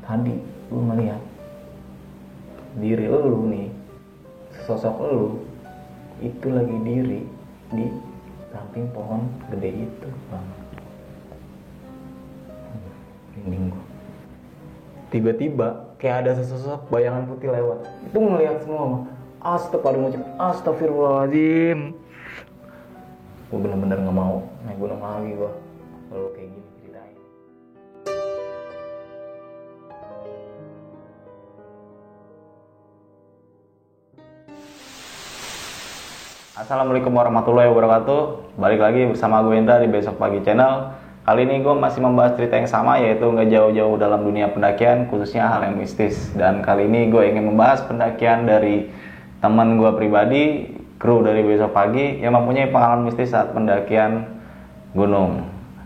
tadi gue ngeliat diri lu nih, sosok lu itu lagi diri di samping pohon gede itu bang. Merinding gue. Tiba-tiba kayak ada sesosok bayangan putih lewat, itu ngeliat semua. Astagfirullahaladzim. Gue bener-bener gak mau naik gunung lagi gue kalau kayak gini ceritain. Assalamualaikum warahmatullahi wabarakatuh. Balik lagi bersama gue Indra di Besok Pagi Channel. Kali ini gue masih membahas cerita yang sama, yaitu nggak jauh-jauh dalam dunia pendakian, khususnya hal yang mistis. Dan kali ini gue ingin membahas pendakian dari teman gue pribadi, kru dari Besok Pagi, yang mempunyai pengalaman mistis saat pendakian gunung.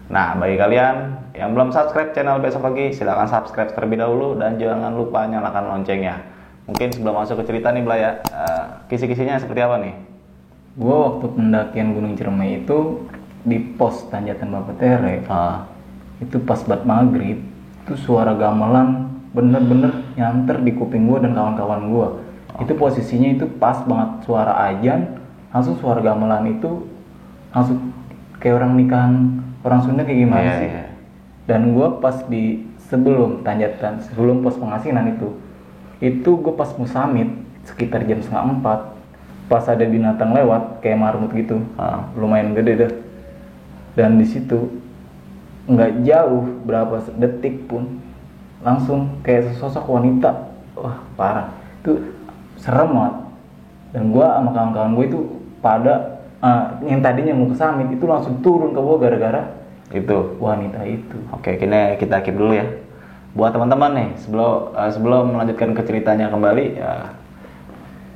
Nah, bagi kalian yang belum subscribe channel Besok Pagi, silahkan subscribe terlebih dahulu dan jangan lupa nyalakan loncengnya. Mungkin sebelum masuk ke cerita nih Bla ya, kisi-kisinya seperti apa nih? Gue waktu pendakian Gunung Ciremai itu di pos Tanjatan Bapetere, itu pas bat maghrib, itu suara gamelan bener-bener nyanter di kuping gue dan kawan-kawan gue. Itu posisinya itu pas banget suara azan, langsung suara gamelan itu langsung kayak orang nikahan orang Sunda kayak gimana sih? Yeah. Dan gue pas di sebelum Tanjatan, sebelum pos pengasinan itu gue pas mau summit sekitar jam 3:30, pas ada binatang lewat kayak marmut gitu, lumayan gede deh. Dan di situ nggak jauh berapa detik pun langsung kayak sesosok wanita, wah parah, itu serem banget. Dan gue sama kawan-kawan gue itu pada yang tadinya mau ke summit itu langsung turun ke bawah gara-gara Itu wanita itu. Oke, kini kita keep dulu ya. Buat teman-teman nih, sebelum melanjutkan ke ceritanya kembali, ya,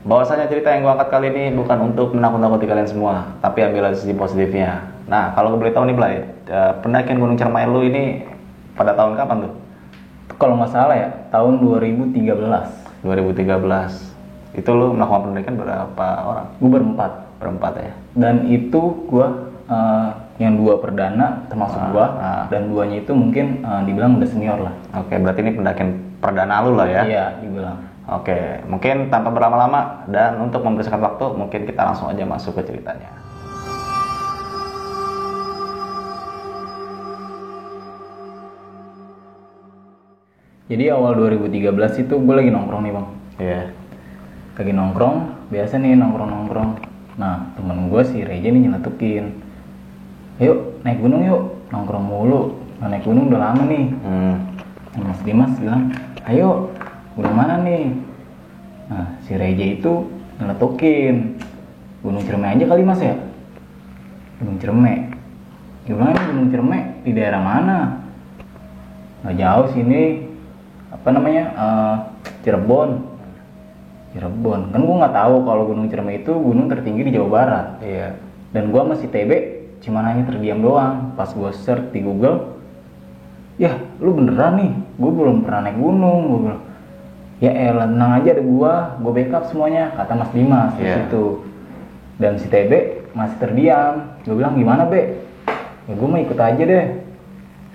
bahwasanya cerita yang gue angkat kali ini bukan untuk menakut-nakuti kalian semua, tapi ambil sisi positifnya. Nah, kalau boleh tahu nih Blay, pendakian Gunung Ciremai lu ini pada tahun kapan tuh? Kalau nggak salah ya tahun 2013. 2013. Itu lu melakukan pendakian berapa orang? Gue berempat. Berempat ya. Dan itu gue yang 2 perdana termasuk gue, dan 2-nya itu mungkin dibilang udah senior lah. Oke, berarti ini pendakian perdana lu lah ya? Iya, dibilang. Oke, mungkin tanpa berlama-lama dan untuk membersihkan waktu, mungkin kita langsung aja masuk ke ceritanya. Jadi awal 2013 itu gue lagi nongkrong nih bang. Iya. Lagi nongkrong, biasa nih nongkrong-nongkrong. Nah temen gue si Reja nih nyeletukin, ayo naik gunung yuk, nongkrong mulu, nah, naik gunung udah lama nih. Mas Dimas bilang, ayo gunung mana nih? Nah si Reja itu nyeletukin, Gunung Ciremai aja kali mas ya. Gunung Ciremai. Gimana nih Gunung Ciremai di daerah mana? Nggak jauh sini, apa namanya, Cirebon. Kan gue nggak tahu kalau Gunung Ciremai itu gunung tertinggi di Jawa Barat. Iya. Dan gue masih TB cuma hanya terdiam doang. Pas gue search di Google, ya lu beneran nih, gue belum pernah naik gunung. Gue bilang, ya elah tenang aja, ada gue backup semuanya, kata Mas Dimas di situ. Dan si TB masih terdiam. Gue bilang gimana be? Ya gue mau ikut aja deh.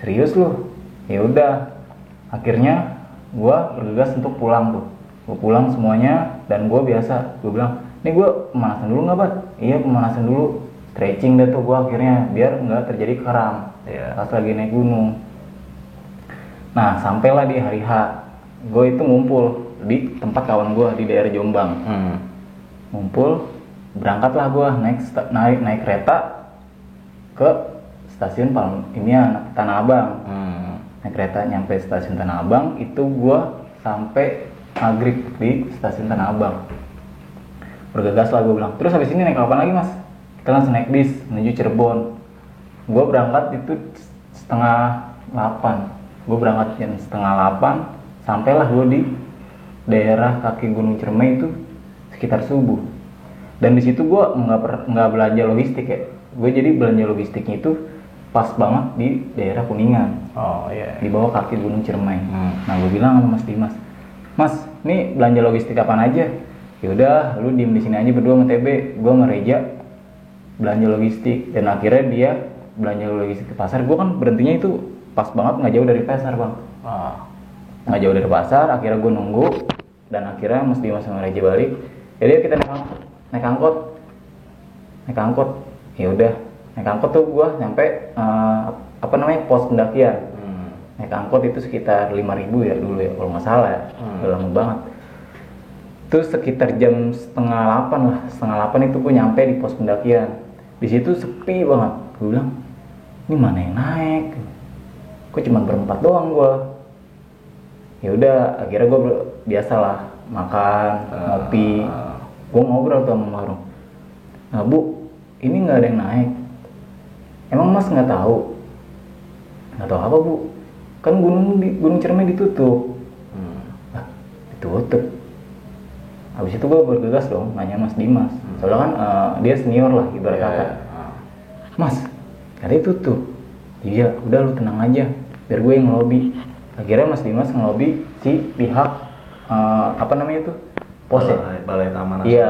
Serius lu? Ya udah. Akhirnya gue bergegas untuk pulang tuh. Gue pulang semuanya dan gue biasa. Gue bilang, nih gue pemanasan dulu nggak bat? Iya pemanasan dulu. Stretching deh tuh gue akhirnya biar nggak terjadi kram pas lagi naik gunung. Nah sampailah di hari H. Gue itu ngumpul di tempat kawan gue di daerah Jombang. Ngumpul, berangkatlah gue naik kereta ke stasiun Tanah Abang. Naik kereta nyampe stasiun Tanah Abang, itu gue sampai maghrib di stasiun Tanah Abang. Bergegas lah gue bilang, terus habis ini naik kapan lagi mas? Kita langsung naik bis menuju Cirebon. Gue berangkat itu 7:30. Gue berangkat jam 7:30, sampailah gue di daerah kaki Gunung Ciremai itu sekitar subuh. Dan di situ gue nggak belanja logistik ya. Gue jadi belanja logistiknya itu pas banget di daerah Kuningan. Di bawah kaki Gunung Ciremai. Nah gue bilang sama Mas Dimas, Mas, nih belanja logistik apaan aja? Yaudah, lu diem di sini aja berdua sama TB. Gue sama Reja belanja logistik. Dan akhirnya dia belanja logistik ke pasar. Gue kan berhentinya itu pas banget nggak jauh dari pasar bang. nggak jauh dari pasar. Akhirnya gue nunggu, dan akhirnya Mas Dimas sama Reji balik. Jadi kita naik angkot. Ya udah, naik angkot tuh gue nyampe pos pendakian. Naik angkot itu sekitar 5.000 ya dulu ya kalau nggak salah ya. Udah lama banget. Terus sekitar jam setengah 8 itu gue nyampe di pos pendakian. Di situ sepi banget. Gue bilang, ini mana yang naik? Gue cuma berempat doang gue. Ya udah, akhirnya gue biasalah makan, ngopi. Gue ngobrol tuh sama warung. Nah bu, ini nggak ada yang naik. Emang mas nggak tahu? Nggak tahu apa bu? Kan gunung Ciremai ditutup. Ditutup. Habis itu gue bergegas dong nanya Mas Dimas. Soalnya kan dia senior lah ibarat kata. Mas, katanya tutup. Iya, udah lu tenang aja. Biar gue yang ngelobi. Akhirnya Mas Dimas ngelobi si pihak pos ya? Balai Taman Nasional. Iya,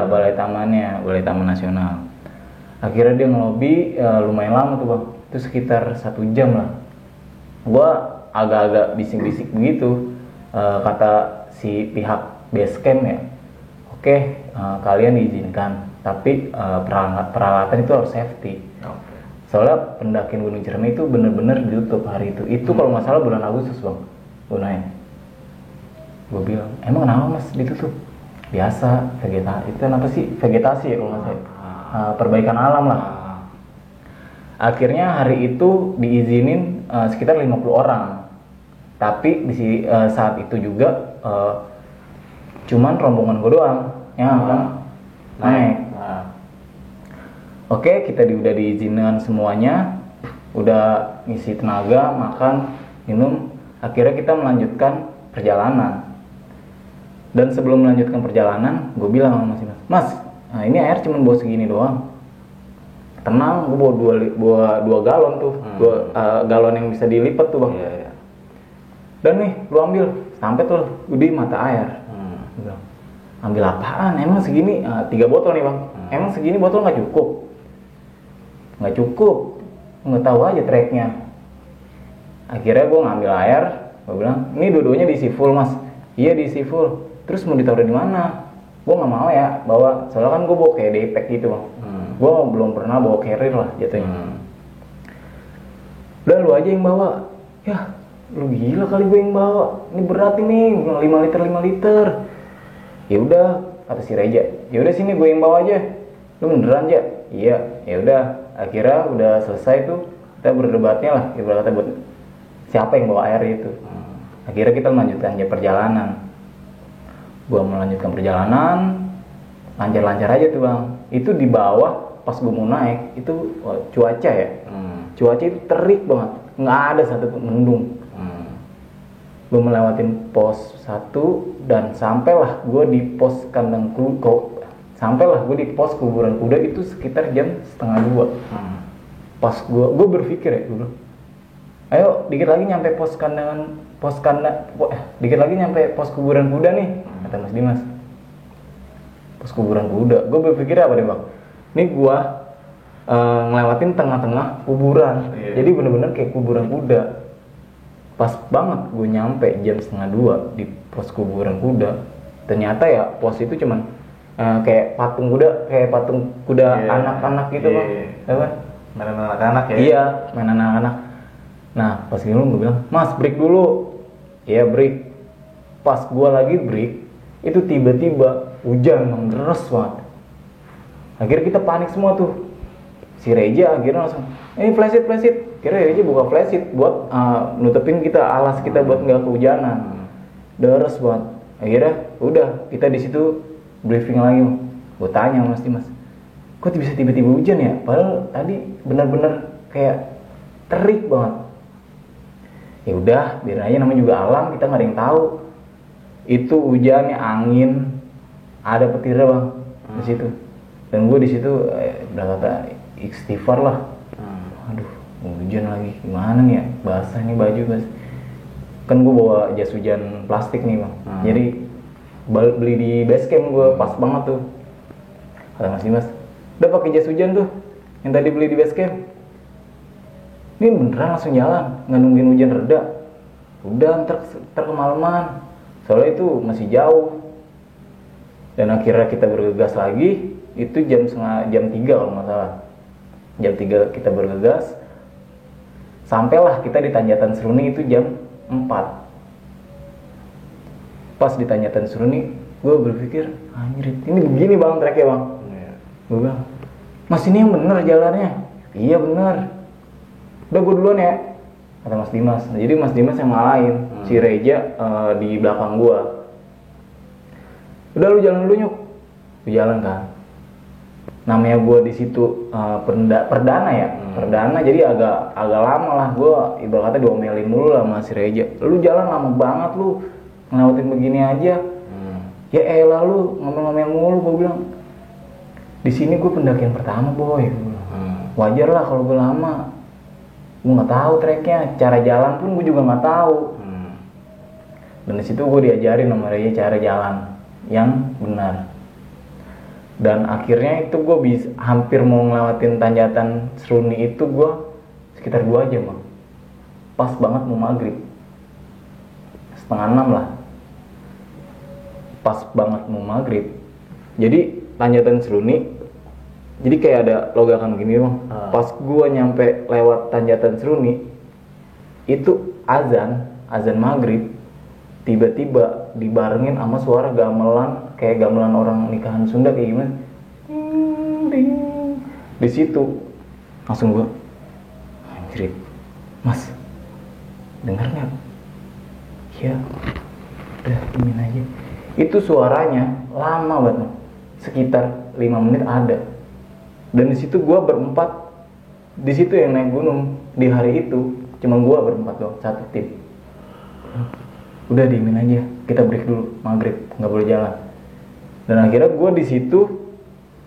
Balai Taman Nasional. Akhirnya dia ngelobi lumayan lama tuh bang. Itu sekitar 1 jam lah. Gue agak-agak bisik-bisik begitu. Kata si pihak base camp ya. Oke, kalian diizinkan, tapi peralatan itu harus safety. Soalnya pendakian Gunung Ciremai itu bener-bener ditutup hari itu. Itu kalau nggak salah bulan Agustus bang. Gue nanya. Gue bilang, emang kenapa mas ditutup? Biasa, vegetasi. Itu apa sih? Vegetasi ya kalau nggak salah. Perbaikan alam lah. Akhirnya hari itu diizinin sekitar 50 orang. Tapi saat itu juga cuman rombongan gue doang yang naik. Oke, kita udah diizinkan semuanya, udah ngisi tenaga, makan, minum. Akhirnya kita melanjutkan perjalanan. Dan sebelum melanjutkan perjalanan, gue bilang sama Mas, nah ini air cuma bawa segini doang. Tenang, gue bawa 2 galon tuh, 2 galon yang bisa dilipat tuh bang. Iya. Dan nih, lu ambil, sampai tuh di mata air. Bilang, ambil apaan? Emang segini 3 botol nih bang. Emang segini botol nggak cukup? Nggak cukup. Nggak tahu aja treknya. Akhirnya gue ngambil air. Gue bilang, ini dua-duanya diisi full mas. Iya diisi full. Terus mau ditaruh di mana? Gue nggak mau ya bawa. Soalnya kan gue bawa kayak daypack gitu bang. Gue belum pernah bawa carrier lah jatuhnya. Udah lu aja yang bawa. Ya lu gila kali gue yang bawa. Ini berat ini. 5 liter. Ya udah kata si Reja, ya udah sini gue yang bawa aja. Lu beneran aja? Iya. Ya udah, akhirnya udah selesai tuh kita berdebatnya lah ibarat kata buat siapa yang bawa air itu. Akhirnya kita melanjutkan perjalanan. Gue melanjutkan perjalanan lancar-lancar aja tuh bang. Itu di bawah pas gue mau naik itu cuaca ya. Cuaca itu terik banget, nggak ada satupun mendung. Gue melewatin pos 1 dan sampailah gue di pos kandang kuda. Sampailah gue di pos kuburan kuda itu sekitar jam 1:30. Pas gue berpikir ya dulu, ayo dikit lagi nyampe dikit lagi nyampe pos kuburan kuda nih, kata Mas Dimas. Pos kuburan kuda, gue berpikir apa deh bang? Ini gue ngelewatin tengah-tengah kuburan, jadi bener-bener kayak kuburan kuda. Pas banget gue nyampe jam 1:30 di pos kuburan kuda. Ternyata ya pos itu cuman kayak patung kuda anak-anak gitu bang. Apa? Main anak-anak ya? Iya, main anak-anak. Nah pas gitu gue bilang, mas break dulu. Iya break. Pas gue lagi break, itu tiba-tiba hujan bang, deras banget. Akhirnya kita panik semua tuh. Si Reja akhirnya langsung, flashit. Kira Reja buka flashit buat nutupin kita alas kita buat nggak kehujanan. Deres banget. Akhirnya udah kita di situ briefing lagi. Gue tanya Mas Dimas, kok bisa tiba-tiba hujan ya? Padahal tadi benar-benar kayak terik banget. Ya udah, biar aja namanya juga alam, kita nggak ada yang tahu. Itu hujannya, angin, ada petirnya bang di situ. Dan gue di situ berkata istighfar lah. Aduh, hujan lagi, gimana nih ya? Basah nih baju mas. Kan gue bawa jas hujan plastik nih bang. Jadi beli di base camp gue pas banget tuh. Kata Mas Dimas, udah pakai jas hujan tuh yang tadi beli di base camp. Ini beneran langsung jalan, nggak nungguin hujan reda. udah ntar kemalaman, soalnya itu masih jauh. Dan akhirnya kita bergegas lagi, itu jam 3 kalau nggak salah. Jam 3 kita bergegas, sampailah kita di Tanjatan Seruni itu jam 4. Pas di Tanjatan Seruni, gue berpikir, anjir, ini begini bang treknya bang. Gue bilang, mas ini yang bener jalannya. Iya bener. Udah gue duluan ya, kata Mas Dimas. Nah, jadi Mas Dimas yang ngalahin, si Reja di belakang gue. Udah lu jalan dulu Nyuk. Gue jalan kan. Namanya gue di situ perdana ya, perdana, jadi agak lama lah. Gue ibaratnya diomelin dulu lah sama si Reja. Lu jalan lama banget lu, ngelewatin begini aja. Ya elah lu ngomel-ngomel mulu. Gue bilang, di sini gue pendakian pertama boy. Wajar lah kalau gue lama. Gue nggak tahu treknya, cara jalan pun gue juga nggak tahu. Dan di situ gue diajarin sama Reja cara jalan yang benar. Dan akhirnya itu gue hampir mau ngelewatin Tanjatan Seruni itu gue sekitar 2 jam bang. Pas banget mau maghrib, 5:30 lah. Pas banget mau maghrib. Jadi Tanjatan Seruni, jadi kayak ada logakan gini bang. Pas gue nyampe lewat Tanjatan Seruni, itu azan maghrib, tiba-tiba dibarengin sama suara gamelan, kayak gamelan orang nikahan Sunda kayak gimana. Ding. Di situ langsung gue, anjir, mas, dengar nggak? Ya, udah dimin aja. Itu suaranya lama banget, sekitar 5 menit ada. Dan di situ gue berempat, di situ yang naik gunung di hari itu cuma gue berempat doang, satu tim. Udah diemin aja, kita break dulu, maghrib nggak boleh jalan. Dan akhirnya gue di situ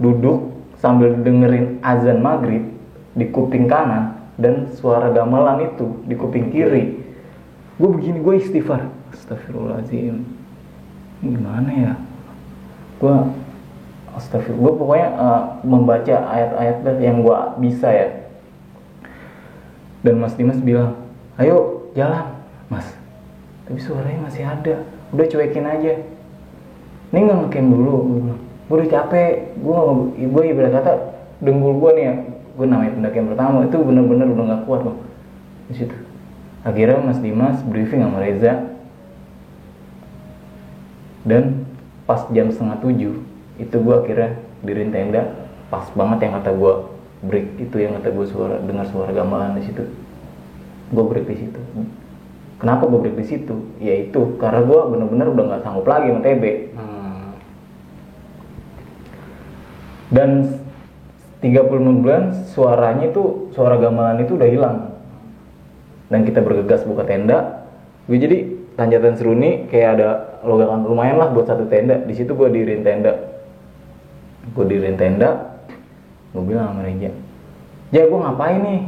duduk sambil dengerin azan maghrib di kuping kanan dan suara gamelan itu di kuping kiri. Gue begini, gue istighfar, astagfirullahaladzim, ini gimana ya? Gue astagfirullah, gue pokoknya membaca ayat-ayat yang gue bisa ya. Dan Mas Dimas bilang, ayo jalan mas, tapi suaranya masih ada, udah cuekin aja, ini nggak ngecamp dulu. Gue udah capek, gue ibarat kata dengkul gue nih ya, gue namanya pendakian pertama itu bener-bener udah nggak kuat loh di situ. Akhirnya Mas Dimas briefing sama Reza, dan pas jam 6:30 itu gue akhirnya dirin tenda. Pas banget yang kata gue break itu, yang kata gue dengar suara gamelan di situ, gue break di situ. Kenapa gue break di situ? Ya itu karena gue bener-bener udah nggak sanggup lagi sama TB. Dan 30 bulan suaranya itu, suara gamelan itu udah hilang. Dan kita bergegas buka tenda. Gue jadi Tanjatan Seruni kayak ada logakan lumayan lah buat satu tenda. Di situ gue dirin tenda. Gue bilang sama Reja, "Ja, gue ngapain nih?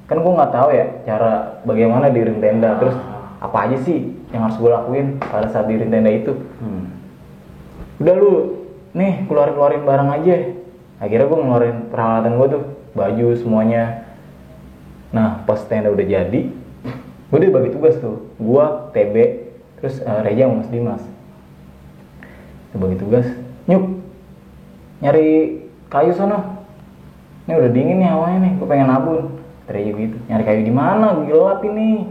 Kan gue nggak tahu ya cara bagaimana dirin tenda. Terus apa aja sih yang harus gue lakuin pada saat dirin tenda itu?" Udah lu nih keluarin barang aja. Akhirnya gue ngeluarin peralatan gue tuh, baju semuanya. Nah pas tenda udah jadi, gue udah bagi tugas tuh, gue, TB, terus Reja sama Mas Dimas. Kita bagi tugas, Nyuk, nyari kayu sono. Ini udah dingin nih hawanya nih, gue pengen nabun. Reja gitu, nyari kayu di mana? Gelap ini.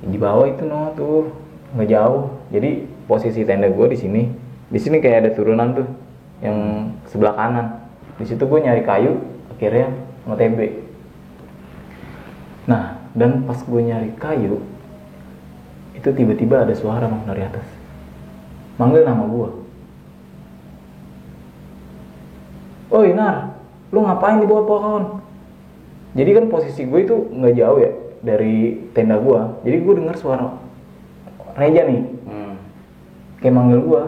Di bawah itu no tuh, nggak jauh. Jadi posisi tenda gue di sini. Di sini kayak ada turunan tuh, yang sebelah kanan. Di situ gue nyari kayu, akhirnya sama TB. Nah, dan pas gue nyari kayu, itu tiba-tiba ada suara bang dari atas, manggil nama gue. "Oi Nar, lu ngapain di bawah pohon?" Jadi kan posisi gue itu nggak jauh ya dari tenda gue. Jadi gue dengar suara Reja nih, kayak manggil gue.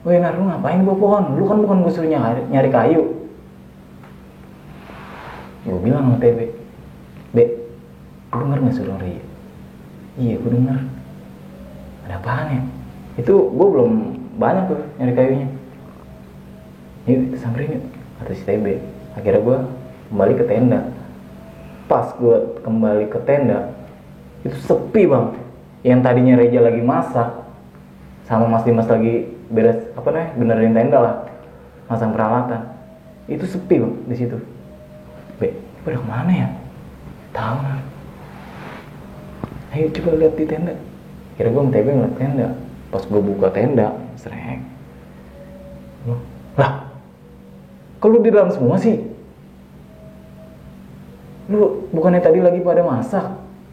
"Woi Nar, lu ngapain di bawah pohon? Lu kan bukan gue suruh nyari kayu." Gue bilang sama TB, "Be, lu denger gak suara Reja?" "Iya, gue denger." "Ada apaan ya?" "Itu gue belum banyak tuh nyari kayunya." "Yuk kita samperin yuk," kata si TB. Akhirnya gue kembali ke tenda. Pas gue kembali ke tenda, Itu sepi bang. Yang tadinya Reja lagi masak sama Mas Dimas lagi beres benerin tenda lah, masang peralatan. Itu sepi bang di situ. Pada kemana ya? Tahu kan? Ayo coba lihat di tenda. Kira gue MTB ngeliat tenda. Pas gue buka tenda, srek. Lah, kok lu di dalam semua sih? Lu bukannya tadi lagi pada masak,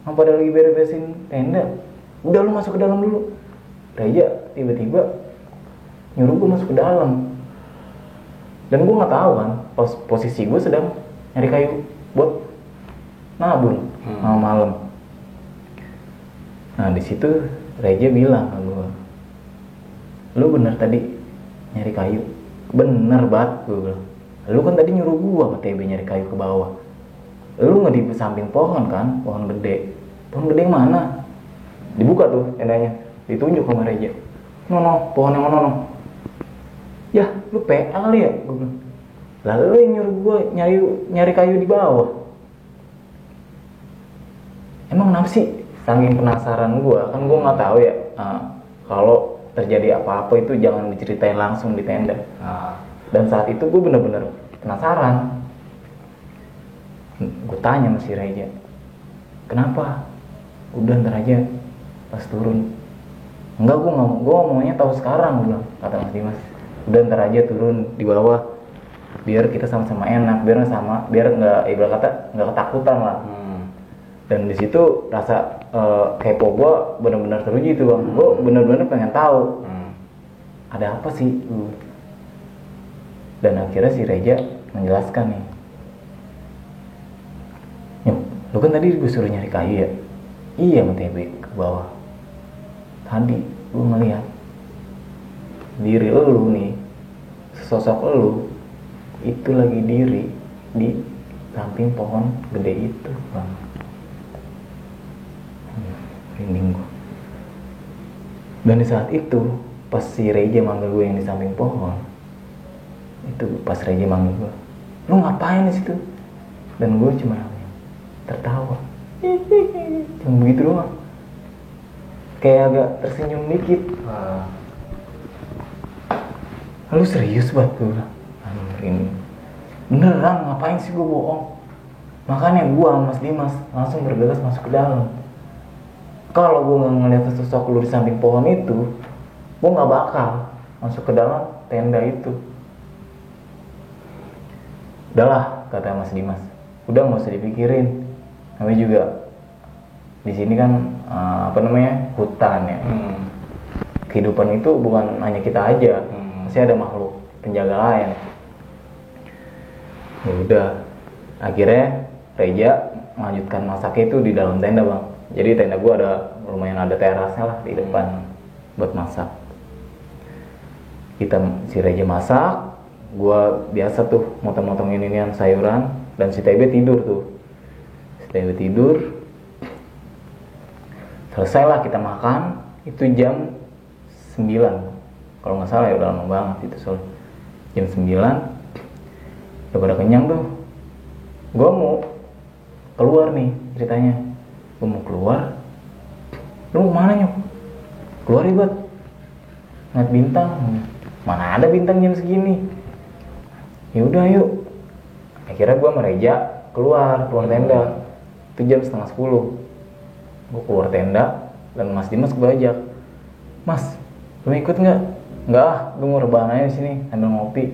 pada lagi beresin tenda? Udah lu masuk ke dalam dulu. Reja tiba-tiba nyuruh gue masuk ke dalam. Dan gue nggak tahu kan, posisi gue sedang nyari kayu buat nabur malam. Nah di situ Reja bilang ke gue, lu bener tadi nyari kayu? Bener banget gue bilang. Lu kan tadi nyuruh gue sama TB nyari kayu ke bawah. Lu nggak di samping pohon kan, pohon gede. Pohon gede yang mana? Dibuka tuh tendanya, ditunjuk sama Reja. No, pohon yang mana no? Ya, lu PA kali ya? Gue bilang. Lalu lu yang nyuruh gue nyari kayu di bawah. Emang kenapa sih? Saking penasaran gue, kan gue nggak tahu ya. Kalau terjadi apa-apa itu jangan diceritain langsung di tenda. Dan saat itu gue bener-bener penasaran. Gue tanya sama si Reja, kenapa? Udah ntar aja pas turun. Enggak, gue maunya tahu sekarang, gue bilang, kata Mas Dimas. Udah ntar aja turun di bawah, biar kita sama-sama enak, biar nggak ibarat kata nggak ketakutan lah. Dan di situ rasa kepo gue benar-benar teruji tuh bang. Gue benar-benar pengen tahu ada apa sih. Dan akhirnya si Reja menjelaskan nih, lu kan tadi gue suruh nyari kayu ya? Iya MTB ke bawah. Tadi gue ngeliat diri lu nih, sosok lu itu lagi diri di samping pohon gede itu bang. Merinding gue. Dan di saat itu pas si Reja manggil gue yang di samping pohon, itu pas Reja manggil gue, lu ngapain di situ? Dan gue cuma tertawa, cuma begitu doang, kayak agak tersenyum dikit. Lu serius banget? Gue bilang, ini beneran, ngapain sih gue bohong? Makanya gue sama Mas Dimas langsung bergegas masuk ke dalam. Kalau gue nggak ngeliat sosok lu di samping pohon itu, gue nggak bakal masuk ke dalam tenda itu. Udahlah, kata Mas Dimas, udah nggak usah dipikirin. Namanya juga di sini kan hutan ya. Kehidupan itu bukan hanya kita aja, masih ada makhluk penjaga lain. Ya udah, akhirnya Reja melanjutkan masaknya itu di dalam tenda bang. Jadi tenda gue lumayan ada terasnya lah di depan buat masak. Si Reja masak, gue biasa tuh motong-motongin inian sayuran, dan si TB tidur tuh. Selesai lah kita makan, itu jam 9 kalau nggak salah ya, udah lama banget itu soalnya. Jam 9 udah pada kenyang tuh. Gue mau keluar nih ceritanya. Gue mau keluar. Lu mau kemana Nyok? Keluar ribet, ngeliat bintang. Mana ada bintang jam segini? Ya udah yuk. Akhirnya gue sama Reja keluar tenda. Itu jam 9:30. Gue keluar tenda dan Mas Dimas gue ajak, Mas, lu ikut nggak? Nggak ah, gue mau rebahan aja di sini sambil ngopi.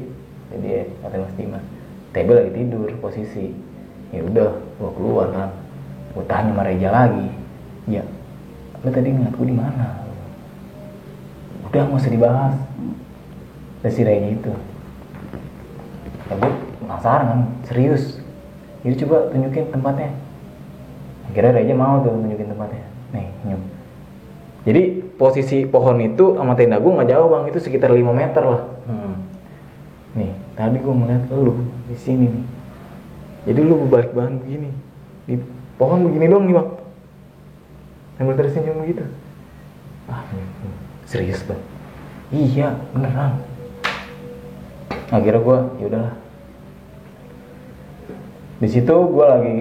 Jadi kata Mas Dimas, TB lagi tidur posisi. Ya udah, gue keluar kan. Gue tanya sama Reja lagi, ya, lu tadi ngeliat gue di mana? Udah nggak usah dibahas. Dan si Reja itu, ya gue penasaran kan, serius. Jadi coba tunjukin tempatnya. Akhirnya Reja mau tuh tunjukin tempatnya. Nih, Nyok. Jadi posisi pohon itu sama tenda gue nggak jauh bang, itu sekitar 5 meter lah. Nih, tadi gue ngeliat lu di sini nih. Jadi lu berbalik bahan begini, di pohon begini doang nih bang, sambil tersenyum gitu. Serius bang? Iya, beneran. Akhirnya gue, ya udahlah. Di situ gue lagi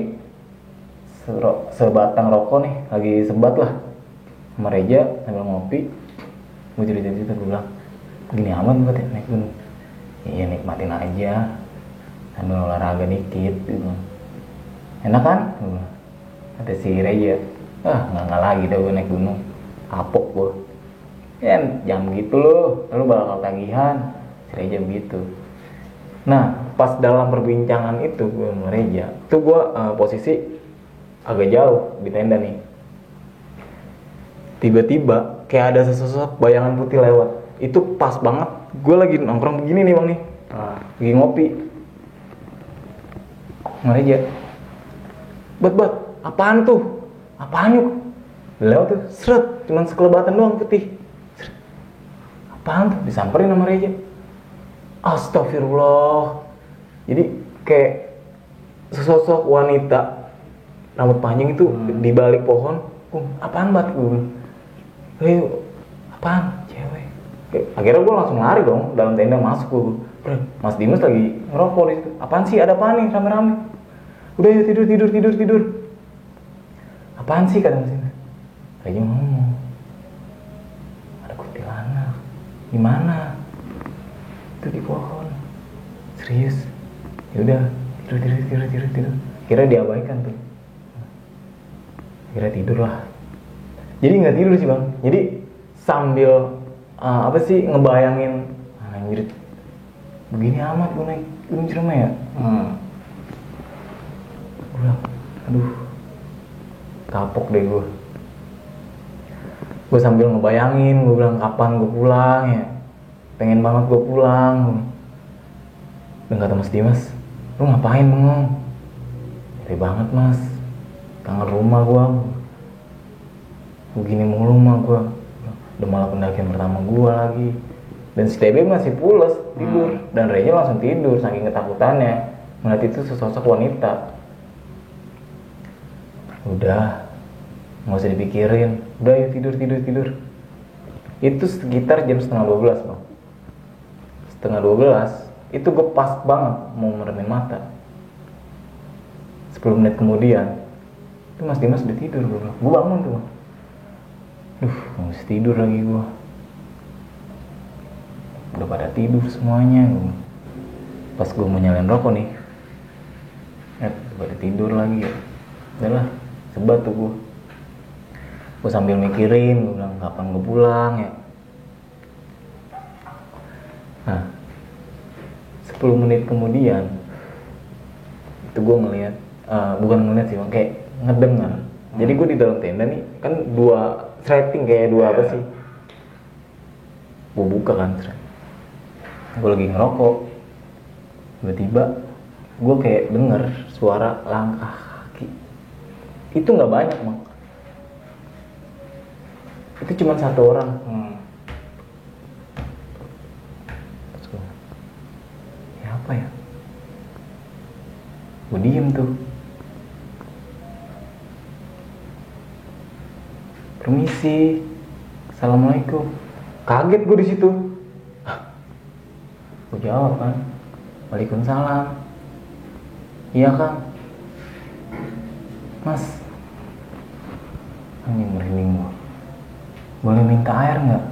sebatang rokok nih, lagi sebat lah sama Reja sambil ngopi. Gue cerita-cerita, gue bilang gini amat buat ya naik gunung. Iya nikmatin aja sambil olahraga dikit gitu. Enak kan? Kata si Reja, nggak lagi dah gue naik gunung, kapok gue. Ya jangan gitu loh, lu bakal tagihan. Si Reja begitu. Nah pas dalam perbincangan itu gue sama Reja, tuh gue posisi agak jauh di tenda nih. Tiba-tiba kayak ada sesosok bayangan putih lewat. Itu pas banget, gue lagi nongkrong begini nih bang nih, lagi ngopi. Sama Reja, bat, apaan tuh? Apaan yuk? Lewat tuh, seret, cuman sekelebatan doang putih. Seret. Apaan tuh? Disamperin sama Reja. Astagfirullah. Jadi kayak sesosok wanita rambut panjang itu di balik pohon. Apaan bat? Gue bilang, apaan? Cewek. Akhirnya gue langsung lari dong dalam tenda, masuk gue. Mas Dimas lagi ngerokok di situ. Apaan sih? Ada apaan nih rame-rame? Udah yuk tidur. Apaan sih kata Mas Dimas? Lagi ngomong. Ada kuntilanak. Di mana? Itu di pohon. Serius? Yaudah tidur. Kira diabaikan tuh. Kira tidur lah. Jadi nggak tidur sih bang. Jadi sambil ngebayangin, anjir begini amat gue naik gunung Ciremai ya. Gue bilang, aduh kapok deh gue. Gue sambil ngebayangin, gue bilang kapan gue pulang ya. Pengen banget gue pulang. Dan kata Mas Dimas, lu ngapain bengong? Capek banget mas, kangen rumah gue. Begini mulu mah gue. Udah malah pendakian pertama gue lagi. Dan si TB masih pules tidur. Dan Reja langsung tidur saking ketakutannya melihat itu sesosok wanita. Udah, nggak usah dipikirin. Udah yuk tidur. Itu sekitar jam 11:30 bang. 11:30 itu gue pas banget mau meremin mata. 10 menit kemudian itu Mas Dimas udah tidur. Gue bangun tuh bang. Mesti tidur lagi gue. Udah pada tidur semuanya. Pas gue mau nyalain rokok nih, pada tidur lagi ya. Udahlah, sebat tuh gue. Gue sambil mikirin, gue bilang kapan gue pulang ya. Nah, 10 menit kemudian itu gue ngeliat, bukan ngeliat sih bang, kayak ngedengar. Jadi gue di dalam tenda nih, kan dua threading kayak dua apa sih? Gue buka kan, gue lagi ngerokok. Tiba-tiba gue kayak denger suara langkah kaki. Itu nggak banyak bang. Itu cuma satu orang. Ya apa ya? Gue diem tuh. Permisi, assalamualaikum. Kaget gue di situ. Gue jawab kan, waalaikumsalam. Iya kan, mas. Anjing merinding gue. Boleh minta air nggak?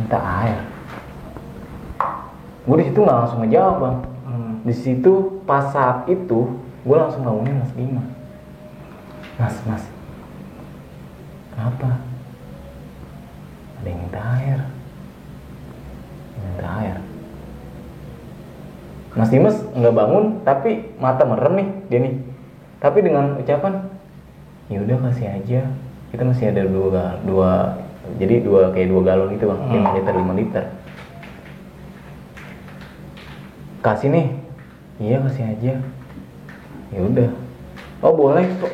Minta air. Gue di situ nggak langsung ngejawab bang. Di situ pas saat itu gue langsung ngomongin Mas Bima. Mas. Kenapa? Ada yang minta air. Mas Dimas nggak bangun, tapi mata merem nih dia nih. Tapi dengan ucapan, ya udah kasih aja. Kita masih ada dua kayak dua galon gitu bang, 5 liter. Kasih nih. Iya kasih aja. Ya udah. Oh boleh kok.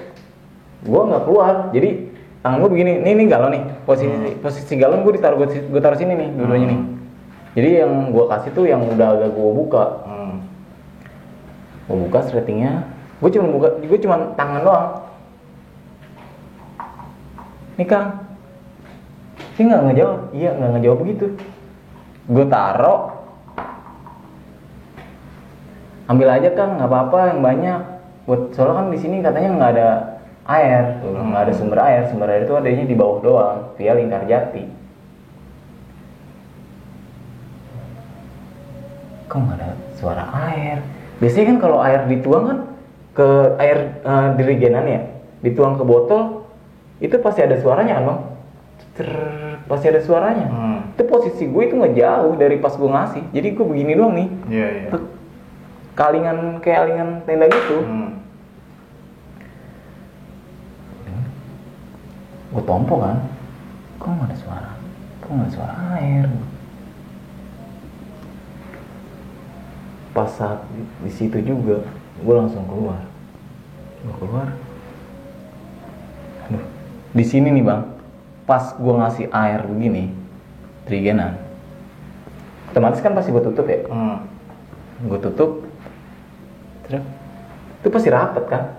Gua nggak keluar, jadi tangan gue begini, ini galon nih, posisi galon gue taruh sini nih, dua-duanya nih. Jadi yang gue kasih tuh yang udah agak gue buka. Gue buka settingnya, gue cuma tangan doang. Nih Kang, sih nggak ngejawab begitu. Gue taruh, ambil aja Kang, nggak apa-apa yang banyak. soalnya kan di sini katanya nggak ada air, nggak ada sumber air itu adanya di bawah doang via Lingkar Jati. Kok nggak ada suara air? Biasanya kan kalau air dituang kan ke air dirigenan ya, dituang ke botol itu pasti ada suaranya kan bang? Pasti ada suaranya. Itu posisi gue itu nggak jauh dari pas gue ngasih, jadi gue begini doang nih. Iya. Kayak alingan tenda gitu. Gue tompo kan, kok nggak ada suara air. Pas saat di situ juga gue langsung keluar. Aduh, di sini nih bang, pas gue ngasih air begini trigenan, otomatis kan pasti gue tutup ya. Gue tutup terus itu pasti rapet kan.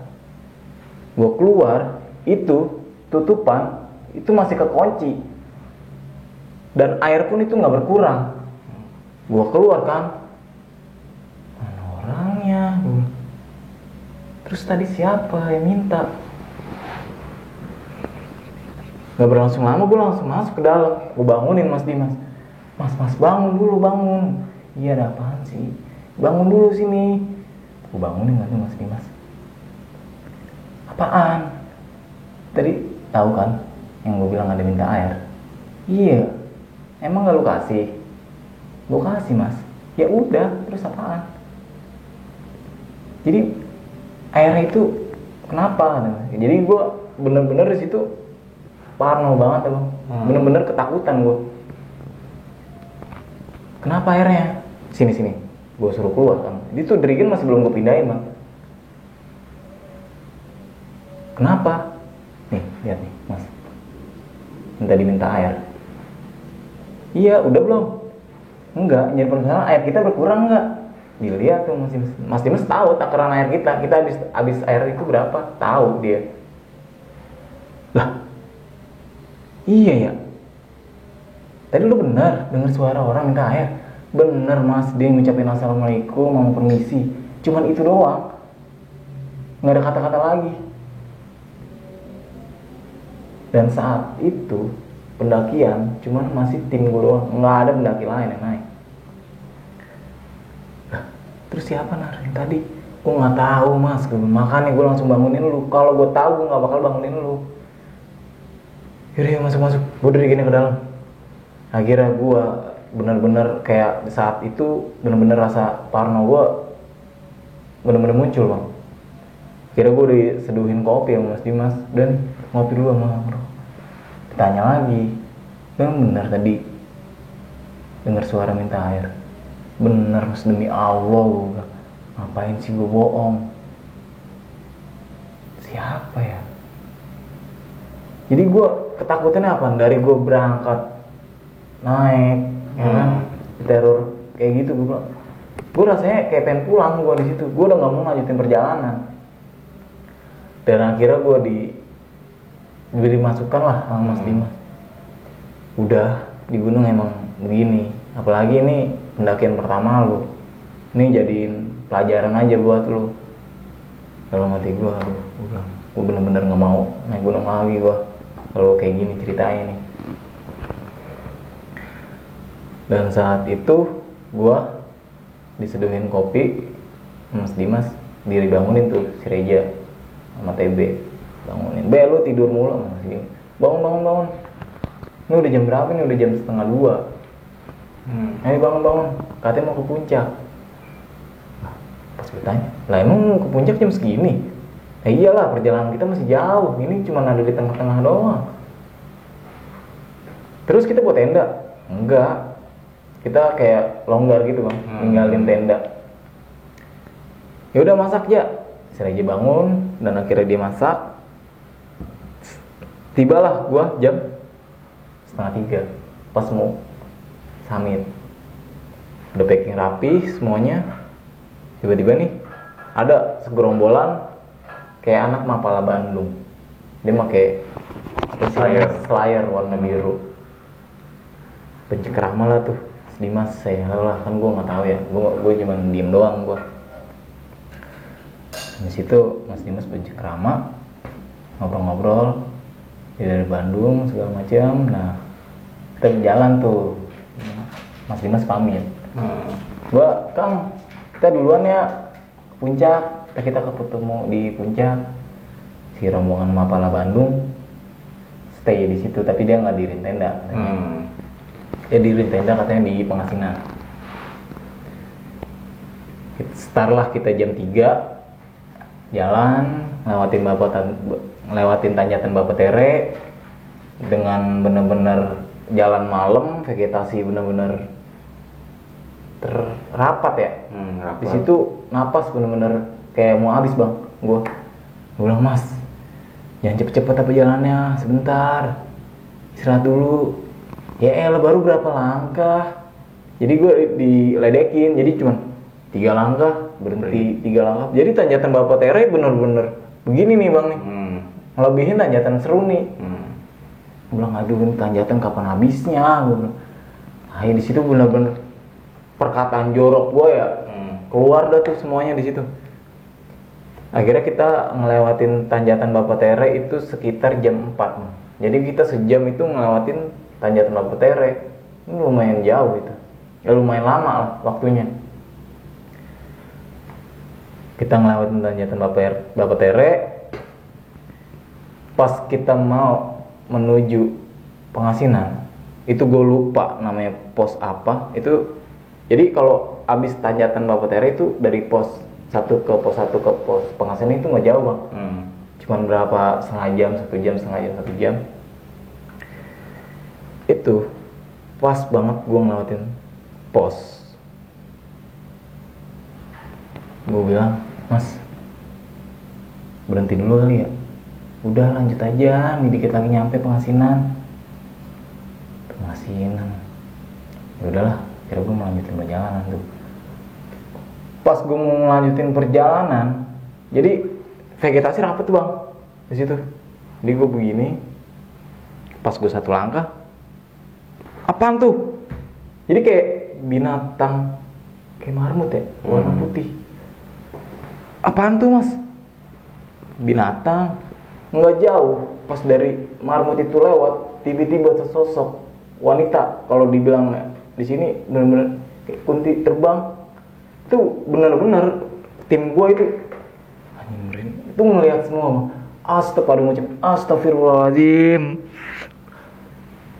Gue keluar itu tutupan itu masih kekunci dan air pun itu nggak berkurang. Gue keluar kan, mana orangnya? Terus tadi siapa yang minta? Gak berlangsung lama gue langsung masuk ke dalam. Gue bangunin Mas Dimas. Mas bangun dulu, bangun. Iya ada apaan sih? Bangun dulu sini. Gue bangunin gak tuh Mas Dimas. Apaan? Tadi tahu kan yang gue bilang ada minta air? Iya. Emang gak lu kasih? Gue kasih Mas. Ya udah, terus apaan? Jadi airnya itu kenapa? Jadi gue bener-bener di situ parno banget bang, bener-bener ketakutan gue. Kenapa airnya? Sini, gue suruh keluar kan. Itu dirigen masih belum gue pindahin bang. Kenapa? Nih, lihat nih mas, diminta air. Iya, udah belum? Enggak, jadi permasalahan air kita berkurang enggak? Dilihat tuh Mas Dimas tahu takaran air kita habis air itu berapa, tahu dia. Lah, iya ya. Tadi lu benar dengar suara orang minta air. Bener Mas, dia ngucapin assalamualaikum, mau permisi. Cuman itu doang. Nggak ada kata-kata lagi. Dan saat itu pendakian cuman masih tim gue doang, nggak ada pendaki lain yang naik. Terus siapa narik tadi? Gue nggak tahu mas, makanya gue langsung bangunin lu. Kalau gue tahu gue nggak bakal bangunin lu. Yaudah masuk, gue dari gini ke dalam. Akhirnya gue bener-bener kayak saat itu bener-bener rasa parno gue bener-bener muncul bang. Akhirnya gue diseduhin kopi sama Mas Dimas dan ngopi dulu sama bro. Tanya lagi, yang bener tadi dengar suara minta air. Bener mas, demi Allah gue ngapain sih gue bohong? Siapa ya? Jadi gue ketakutannya apa? Dari gue berangkat naik, ya kan, teror kayak gitu gue rasanya kayak pengen pulang gue di situ. Gue udah nggak mau lanjutin perjalanan. Dan akhirnya gue diberi masukan lah sama Mas Dimas. Udah di gunung emang begini, apalagi ini pendakian pertama lu, ini jadiin pelajaran aja buat lu. Dalam hati gue bener-bener nggak mau naik gunung lagi gue kalau kayak gini ceritanya nih. Dan saat itu gue diseduhin kopi Mas Dimas, diri bangunin tuh si Reja sama TB, bangunin, "Be lu tidur mulu." Mas Dimas, bangun. Ini udah jam berapa nih? Udah jam 1:30. Ayo bangun, katanya mau ke puncak. Pas gue tanya, lah emang mau ke puncak jam segini? Iyalah, perjalanan kita masih jauh, ini cuma ada di tengah-tengah doang. Terus kita buat tenda? Enggak, kita kayak longgar gitu bang, ninggalin tenda. Ya udah masak ya, saya aja bangun dan akhirnya dia masak. Tibalah gua jam 2:30 pas mau summit. Udah packing rapi semuanya. Tiba-tiba nih ada segerombolan kayak anak Mapala Bandung. Dia pakai slayer warna biru. Pencekrama lah tuh. Dimas saya lah kan gue nggak tahu ya. Gue cuma diem doang gue. Di situ Mas Dimas bercengkrama, ngobrol-ngobrol, dia dari Bandung segala macam. Nah kita berjalan tuh, Mas Dimas pamit, gua Kang kita duluan ya ke puncak, kita ketemu di puncak. Si rombongan Mapala Bandung stay di situ, tapi dia nggak diriin tenda katanya. Dia diriin tenda katanya di Pengasinan. Start lah kita jam 3 jalan lewatin tanjakan Bapetere dengan bener-bener jalan malam, vegetasi bener-bener terrapat ya. Di situ napas bener-bener kayak mau habis bang. Gue bilang Mas, jangan cepet-cepet apa jalannya, sebentar istirahat dulu. Ya elah baru berapa langkah. Jadi gue diledekin, jadi cuman 3 langkah berhenti, 3 langkah. Jadi tanjakan Bapetere bener-bener begini nih bang nih, ngelebihin tanjakan seru nih. Gue bilang aduh ini tanjakan kapan habisnya. Gue bilang, di situ bener-bener perkataan jorok gue ya, keluar dah tuh semuanya di situ. Akhirnya kita ngelewatin tanjakan Bapetere itu sekitar jam 4. Jadi kita sejam itu ngelewatin tanjakan Bapetere. Ini lumayan jauh itu. Ya lumayan lama lah waktunya. Kita ngelewatin tanjakan Bapetere. Pas kita mau menuju Pengasinan, itu gue lupa namanya pos apa. Itu jadi kalau abis tanjakan Bapetere itu dari pos 1 ke pos Pengasinan itu nggak jauh bang. Cuman berapa, setengah jam, 1 jam. Itu pas banget gue ngelewatin pos. Gue bilang, Mas berhenti dulu kali ya. Udah lanjut aja, nih dikit lagi nyampe Pengasinan. Ya udahlah, kira gue melanjutin perjalanan tuh. Pas gue mau melanjutin perjalanan, jadi vegetasi rapet tuh bang di situ. Jadi gue begini, pas gue 1 langkah, apaan tuh? Jadi kayak binatang kayak marmut ya, warna putih. Apaan tuh mas? Binatang. Nggak jauh, pas dari marmut itu lewat, tiba-tiba sesosok wanita. Kalau dibilang di sini benar-benar kayak kunti terbang. Itu benar-benar tim gue itu anjing itu ngelihat semua. Astagfirullahaladzim.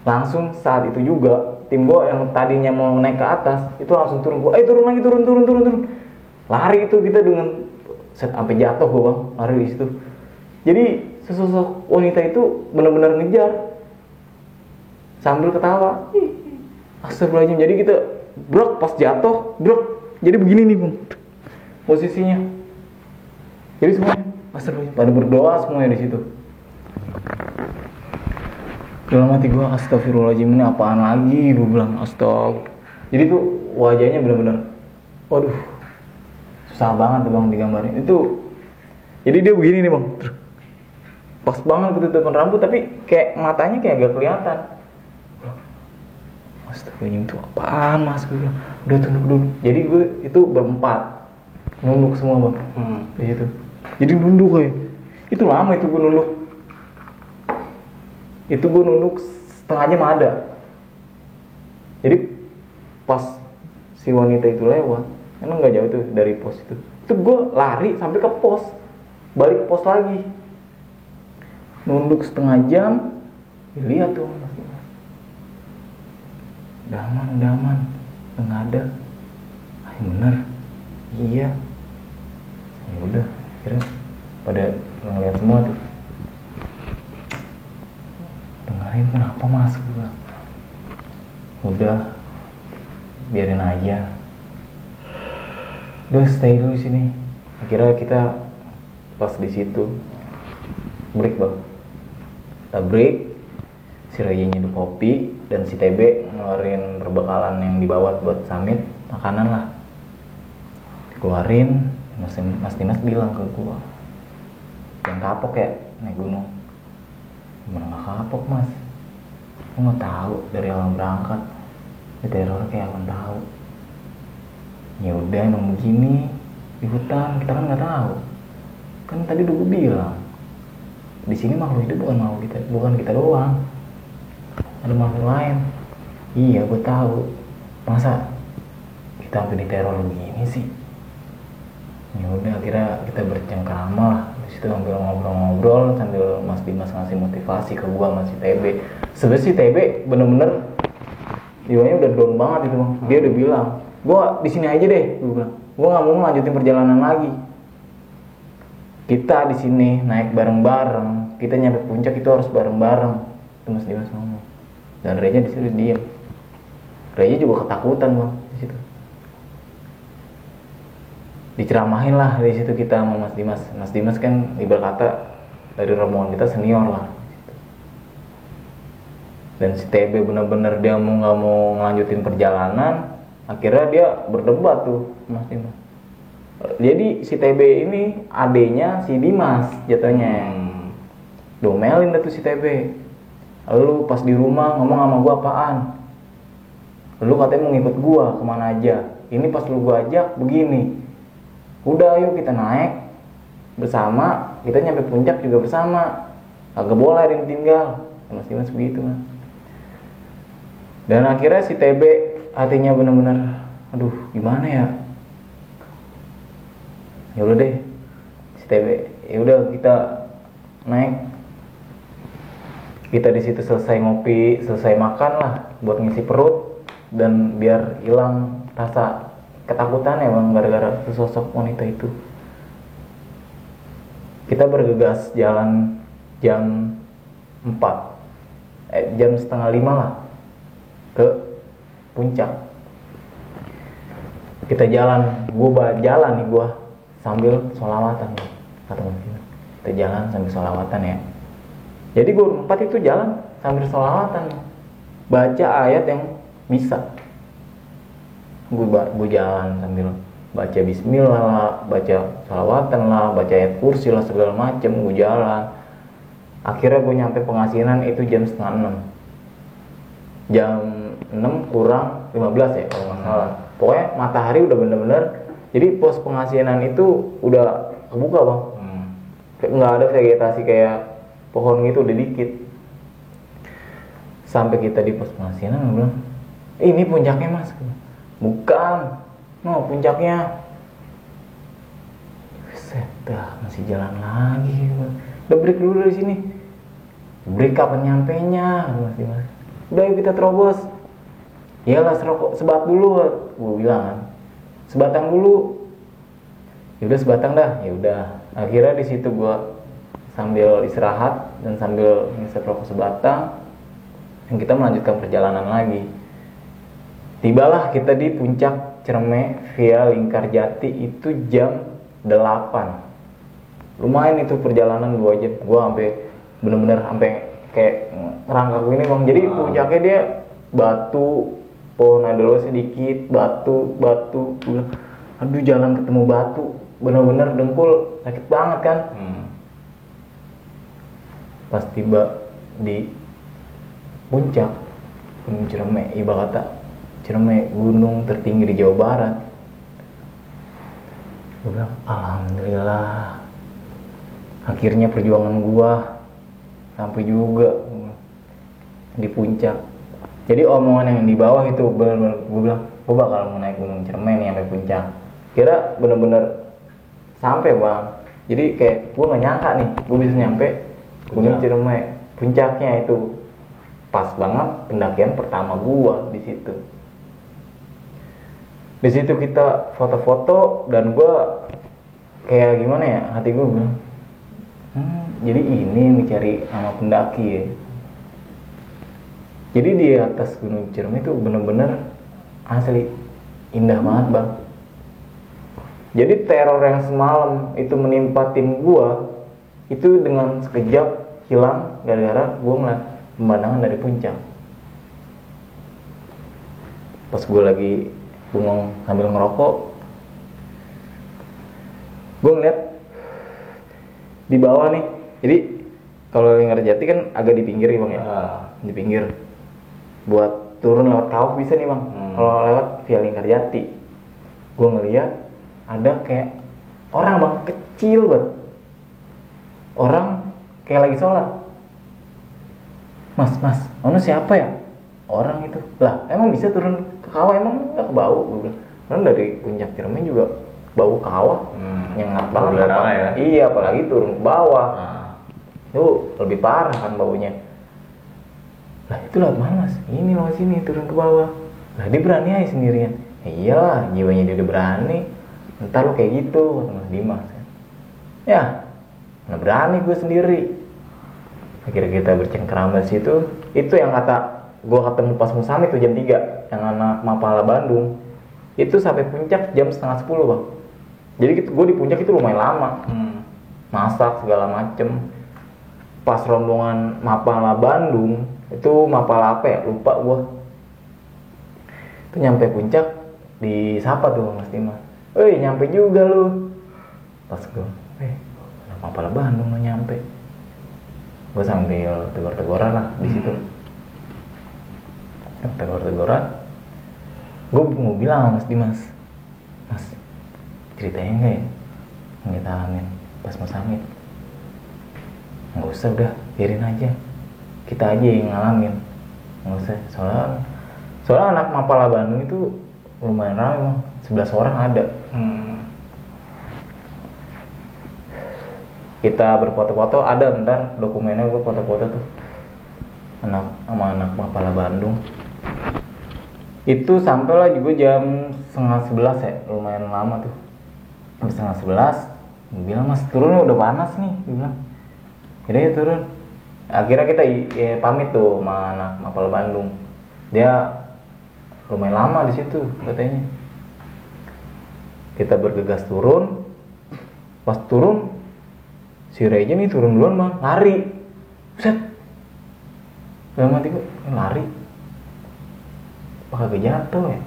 Langsung saat itu juga tim gue yang tadinya mau naik ke atas itu langsung turun. Gue turun lagi, turun. Lari itu kita dengan sampai jatuh gue bang, lari di situ. Jadi sesosok wanita itu benar-benar ngejar sambil ketawa. Astagfirullahaladzim. Jadi kita brok pas jatuh, brok. Jadi begini nih bang posisinya. Jadi semuanya astagfirullahaladzim, pada berdoa semuanya di situ. Dalam hati gue astagfirullahaladzim, ini apaan lagi? Gue bilang astag. Jadi tuh wajahnya benar-benar, waduh, susah banget tuh bang digambarin. Itu jadi dia begini nih bang, pas banget ketutupan rambut tapi kayak matanya kayak agak kelihatan. Astagfirullahaladzim, itu apaan mas? Gue bilang udah tunduk dulu. Jadi gue itu berempat nunduk semua bang di situ. Jadi nunduk kayak itu lama itu gue nunduk. Itu gue nunduk setengah jam ada. Jadi pas si wanita itu lewat, emang nggak jauh tuh dari pos itu gue lari sampai ke pos, balik ke pos lagi, nunduk setengah jam. Lihat tuh udah aman nggak ada. Bener iya. Ya udah kira pada ngeliat semua tuh, dengerin kenapa mas? Udah biarin aja, udah stay dulu sini. Akhirnya kita pas di situ break bang, kita break. Si Raya nyeduh kopi dan si TB ngeluarin perbekalan yang dibawa buat summit, makanan lah dikeluarin. Mas Dimas bilang ke gua, yang kapok ya naik gunung. Gimana nggak kapok mas? Aku nggak tahu dari awal berangkat di teror kayak aku tahu. Ya udah emang begini di hutan, kita kan nggak tahu. Kan tadi udah gue bilang, di sini makhluk hidup bukan kita doang, ada makhluk lain. Iya gue tahu, masa kita sampai diteror begini sih. Ya udah, akhirnya kita bercengkrama lah di situ, sambil ngobrol-ngobrol sambil Mas Dimas ngasih motivasi ke gua, masih TB. Sebenarnya si TB bener-bener jiwanya udah down banget itu bang. Dia udah bilang, gua di sini aja deh, gua bilang, gua nggak mau lanjutin perjalanan lagi. Kita di sini naik bareng-bareng, kita nyampe puncak itu harus bareng-bareng. Itu Mas Dimas ngomong. Dan Reja di situ diam. Reja juga ketakutan bang di situ. Diceramahin lah di situ kita sama Mas Dimas. Mas Dimas kan ibarat kata dari rombongan kita senior lah. Dan si TB benar-benar dia nggak mau ngelanjutin perjalanan. Akhirnya dia berdebat tuh Mas Dimas. Jadi si TB ini adenya si Dimas jatuhnya. Domelin dah tuh si TB. Lu pas di rumah ngomong sama gua apaan? Lu katanya mau ngikut gua kemana aja. Ini pas lu gua ajak begini. Udah ayo kita naik bersama, kita nyampe puncak juga bersama, agak boleh ada yang tinggal. Mas Dimas begitu kan. Dan akhirnya si TB hatinya benar-benar, aduh gimana ya. Ya udah deh, si TB, ya udah kita naik. Kita di situ selesai ngopi, selesai makan lah buat ngisi perut dan biar hilang rasa ketakutan ya bang, gara-gara sosok wanita itu. Kita bergegas jalan jam 4 jam setengah 5 lah ke puncak. Kita jalan, jalan nih sambil sholawatan kata Mas Dimas. Kita jalan sambil sholawatan ya. Jadi gue 4 itu jalan sambil sholawatan, baca ayat yang bisa. Gue jalan sambil baca bismillah lah, baca salawatan lah, baca ayat kursi lah, segala macem. Gue jalan, akhirnya gue nyampe Pengasinan itu jam setengah 6, jam 6 kurang 15 ya kalau nggak salah. Pokoknya matahari udah bener-bener, jadi pos Pengasinan itu udah kebuka bang. Nggak ada vegetasi kayak pohon gitu, udah dikit. Sampai kita di pos Pengasinan, gue bilang, ini puncaknya mas. Bukan, no puncaknya. Set dah, masih jalan lagi. Udah break dulu dari sini. Break kapan nyampenya? Mas Dimas. Udah yuk kita terobos. Iyalah sebat dulu, gue bilang kan. Sebatang dulu. Ya udah sebatang dah. Ya udah. Akhirnya di situ gue sambil istirahat dan sambil ngisep rokok sebatang, dan kita melanjutkan perjalanan lagi. Tibalah kita di puncak Ciremai via Lingkarjati itu jam 8. Lumayan itu perjalanan 2 jam. Gua sampai bener-bener sampai kayak ngerangkak gini bang. Jadi puncaknya dia batu, pohon ada lo sedikit, batu. Aduh jalan ketemu batu, bener-bener dengkul sakit banget kan. Pas tiba di puncak Gunung Ciremai, ibarat kata Ciremai gunung tertinggi di Jawa Barat. Gue bilang, alhamdulillah, akhirnya perjuangan gua sampai juga di puncak. Jadi omongan yang di bawah itu bener-bener gue bilang, gue bakal mau naik Gunung Ciremai nih sampai puncak. Kira bener-bener sampai bang. Jadi kayak gue nggak nyangka nih, gue bisa nyampe Gunung Ciremai. Puncaknya itu pas banget pendakian pertama gua di situ. Di situ kita foto-foto dan gue kayak gimana ya, hati gue bilang, jadi ini yang dicari sama pendaki ya. Jadi di atas Gunung Ciremai itu bener-bener asli indah banget bang. Jadi teror yang semalam itu menimpa tim gue itu dengan sekejap hilang gara-gara gue ngeliat pemandangan dari puncak. Pas gue lagi bengong sambil ngerokok, gue ngeliat di bawah nih. Jadi kalau Lingkarjati kan agak di pinggir nih bang ya, di pinggir. Buat turun lewat kawah bisa nih bang. Kalau lewat via Lingkarjati, gue ngeliat ada kayak orang bang kecil banget, orang kayak lagi sholat. Mas, ono siapa ya? Orang itu. Lah, emang bisa turun ke kawah, emang nggak bau? Gue bilang. Karena dari puncak Ciremai juga bau kawah, nyengat banget. Ya? Iya, apalagi turun ke bawah. Itu lebih parah kan baunya. Lah itu lewat mana mas? Ini lewat sini turun ke bawah. Lah dia berani aja sendirian. Ya iyalah, jiwanya dia udah berani. Ntar lo kayak gitu, kata Mas Dimas. Ya, nggak berani gue sendiri. Akhirnya kita bercengkerama di situ. Itu yang kata gue ketemu pas Musamit tuh jam 3, yang anak Mapala Bandung. Itu sampai puncak jam 9:30 bang. Jadi gue di puncak itu lumayan lama. Masak segala macem. Pas rombongan Mapala Bandung, itu Mapala apa ya? Lupa gue. Itu nyampe puncak, disapa tuh Mas Dimas. Woi, nyampe juga lu. Pas gue, anak Mapala Bandung lo nyampe. Gue sambil tegur-teguran lah di situ. Tegur-teguran. Gue mau bilang sama Mas Dimas, Mas, ceritanya enggak ya yang kita alamin pas mau summit? Nggak usah, udah biarin aja, kita aja yang ngalamin, nggak usah. Soalnya anak Mapala Bandung itu lumayan ramai, 11 orang ada. Kita berfoto-foto, ada bentar dokumennya, gue foto-foto tuh anak Mapala Bandung. Itu sampailah juga jam 10:30 ya, lumayan lama tuh. Jam 10:30, gue bilang mas turunnya udah panas nih, gue bilang. Yaudah ya turun. Akhirnya kita pamit tuh sama anak Mapala Bandung. Dia lumayan lama di situ katanya. Kita bergegas turun. Pas turun, si Reja nih turun duluan bang, lari. Buset. Dalam hati gue, lari. Apa kagak jatuh ya?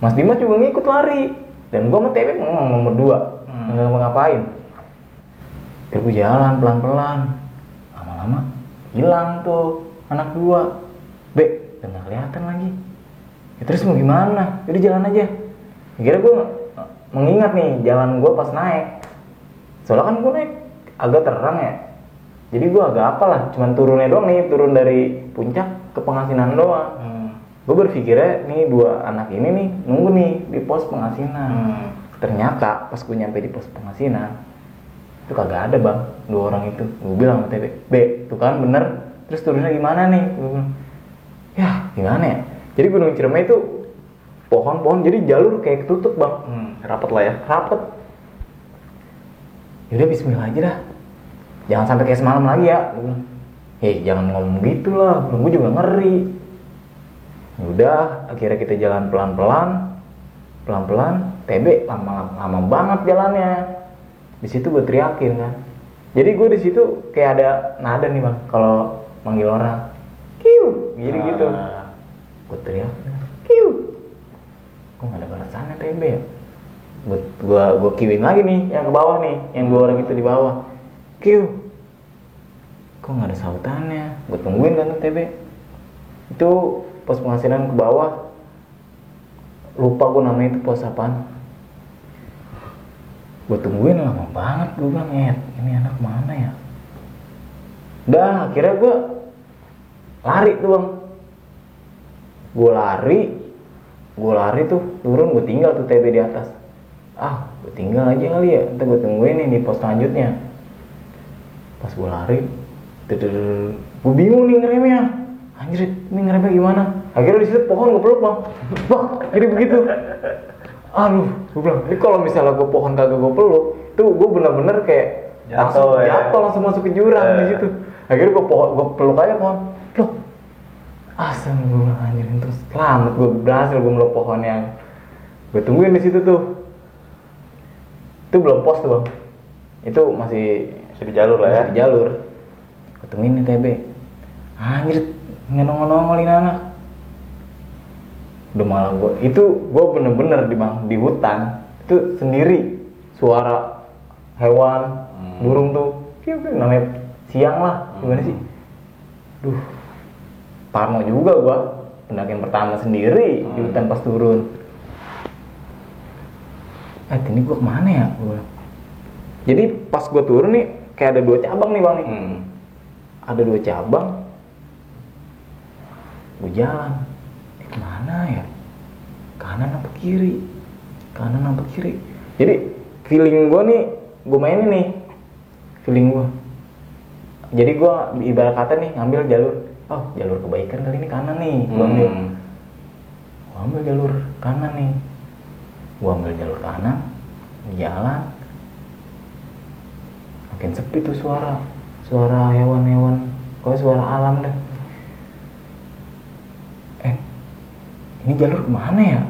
Mas Dimas juga ngikut lari. Dan gue sama TB nomor 2. Nggak mau ngapain. Terus gue jalan pelan-pelan. Lama-lama hilang tuh anak 2. Dan gak kelihatan lagi. Ya, terus mau gimana? Jadi jalan aja. Akhirnya gue mengingat nih jalan gue pas naik. Soalnya kan gue naik agak terang ya. Jadi gue agak apalah, cuman turunnya doang nih, turun dari puncak ke Pengasinan doang. Gue berpikirnya nih 2 anak ini nih nunggu nih di pos Pengasinan. Ternyata pas gue nyampe di pos Pengasinan itu kagak ada bang, 2 orang itu. Gue bilang sama TB, tuh kan bener. Terus turunnya gimana nih? Gue bilang, ya gimana ya? Jadi Gunung Ciremai itu pohon-pohon, jadi jalur kayak ketutup bang. Rapet lah ya. Rapet. Yaudah bismillah aja dah. Jangan sampai kayak semalam lagi ya. Gue bilang, jangan ngomong gitu lah. Gue juga ngeri. Udah, akhirnya kita jalan pelan-pelan. TB lama banget jalannya. Di situ gue teriakin kan. Jadi gue di situ kayak ada nada nih bang, kalau manggil orang, kiu, gitu. Gue teriak, kiu. Kok nggak ada balasannya TB ya? Gue kiwin lagi nih, yang ke bawah nih, yang 2 orang itu di bawah, kiu. Kok nggak ada sautannya? Gue tungguin kan tuh TB. Itu pos Pengasinan ke bawah. Lupa gue namanya itu pos apaan. Gue tungguin lama banget, gue bilang, ini anak mana ya? Udah, akhirnya gue lari tuh bang. Gue lari tuh, turun, gue tinggal tuh TB di atas. Gue tinggal aja kali ya, ntar gue tungguin nih di pos selanjutnya. Pas gue lari, gue bingung nih ngeremnya. Anjir, ini ngeremnya gimana? Akhirnya di situ pohon gue peluk bang. Jadi begitu. Aduh, gue bilang, ini kalau misalnya gue pohon kagak gue peluk, tuh gue bener-bener kayak jatuh langsung masuk ke jurang di situ. Akhirnya gue peluk aja pohon. Loh, asal gue bilang anjir, terus selamat gue berhasil gue meluk pohon yang gue tungguin di situ tuh. Itu belum pos tuh bang. Itu masih di jalur lah ya. Di jalur. Gue tungguin nih TB. Anjir, nongolin anak. Udah malah gue bener-bener di hutan itu sendiri, suara hewan, burung tuh, namanya siang lah, gimana sih? Parno juga gue, pendakian pertama sendiri di hutan pas turun. Ini gue kemana ya? Jadi pas gue turun nih, kayak ada 2 cabang nih bang nih. Ada 2 cabang. Gue jalan, kemana ya? Kanan apa kiri? Kanan apa kiri? Jadi feeling gue nih, gue mainin nih feeling gue. Jadi gue ibarat kata nih ngambil jalur, oh jalur kebaikan kali ini kanan nih. Gue ambil jalur kanan nih. Gue ambil jalur kanan, jalan. Makin sepi tuh suara hewan-hewan, kok suara alam dah. Ini jalur kemana ya?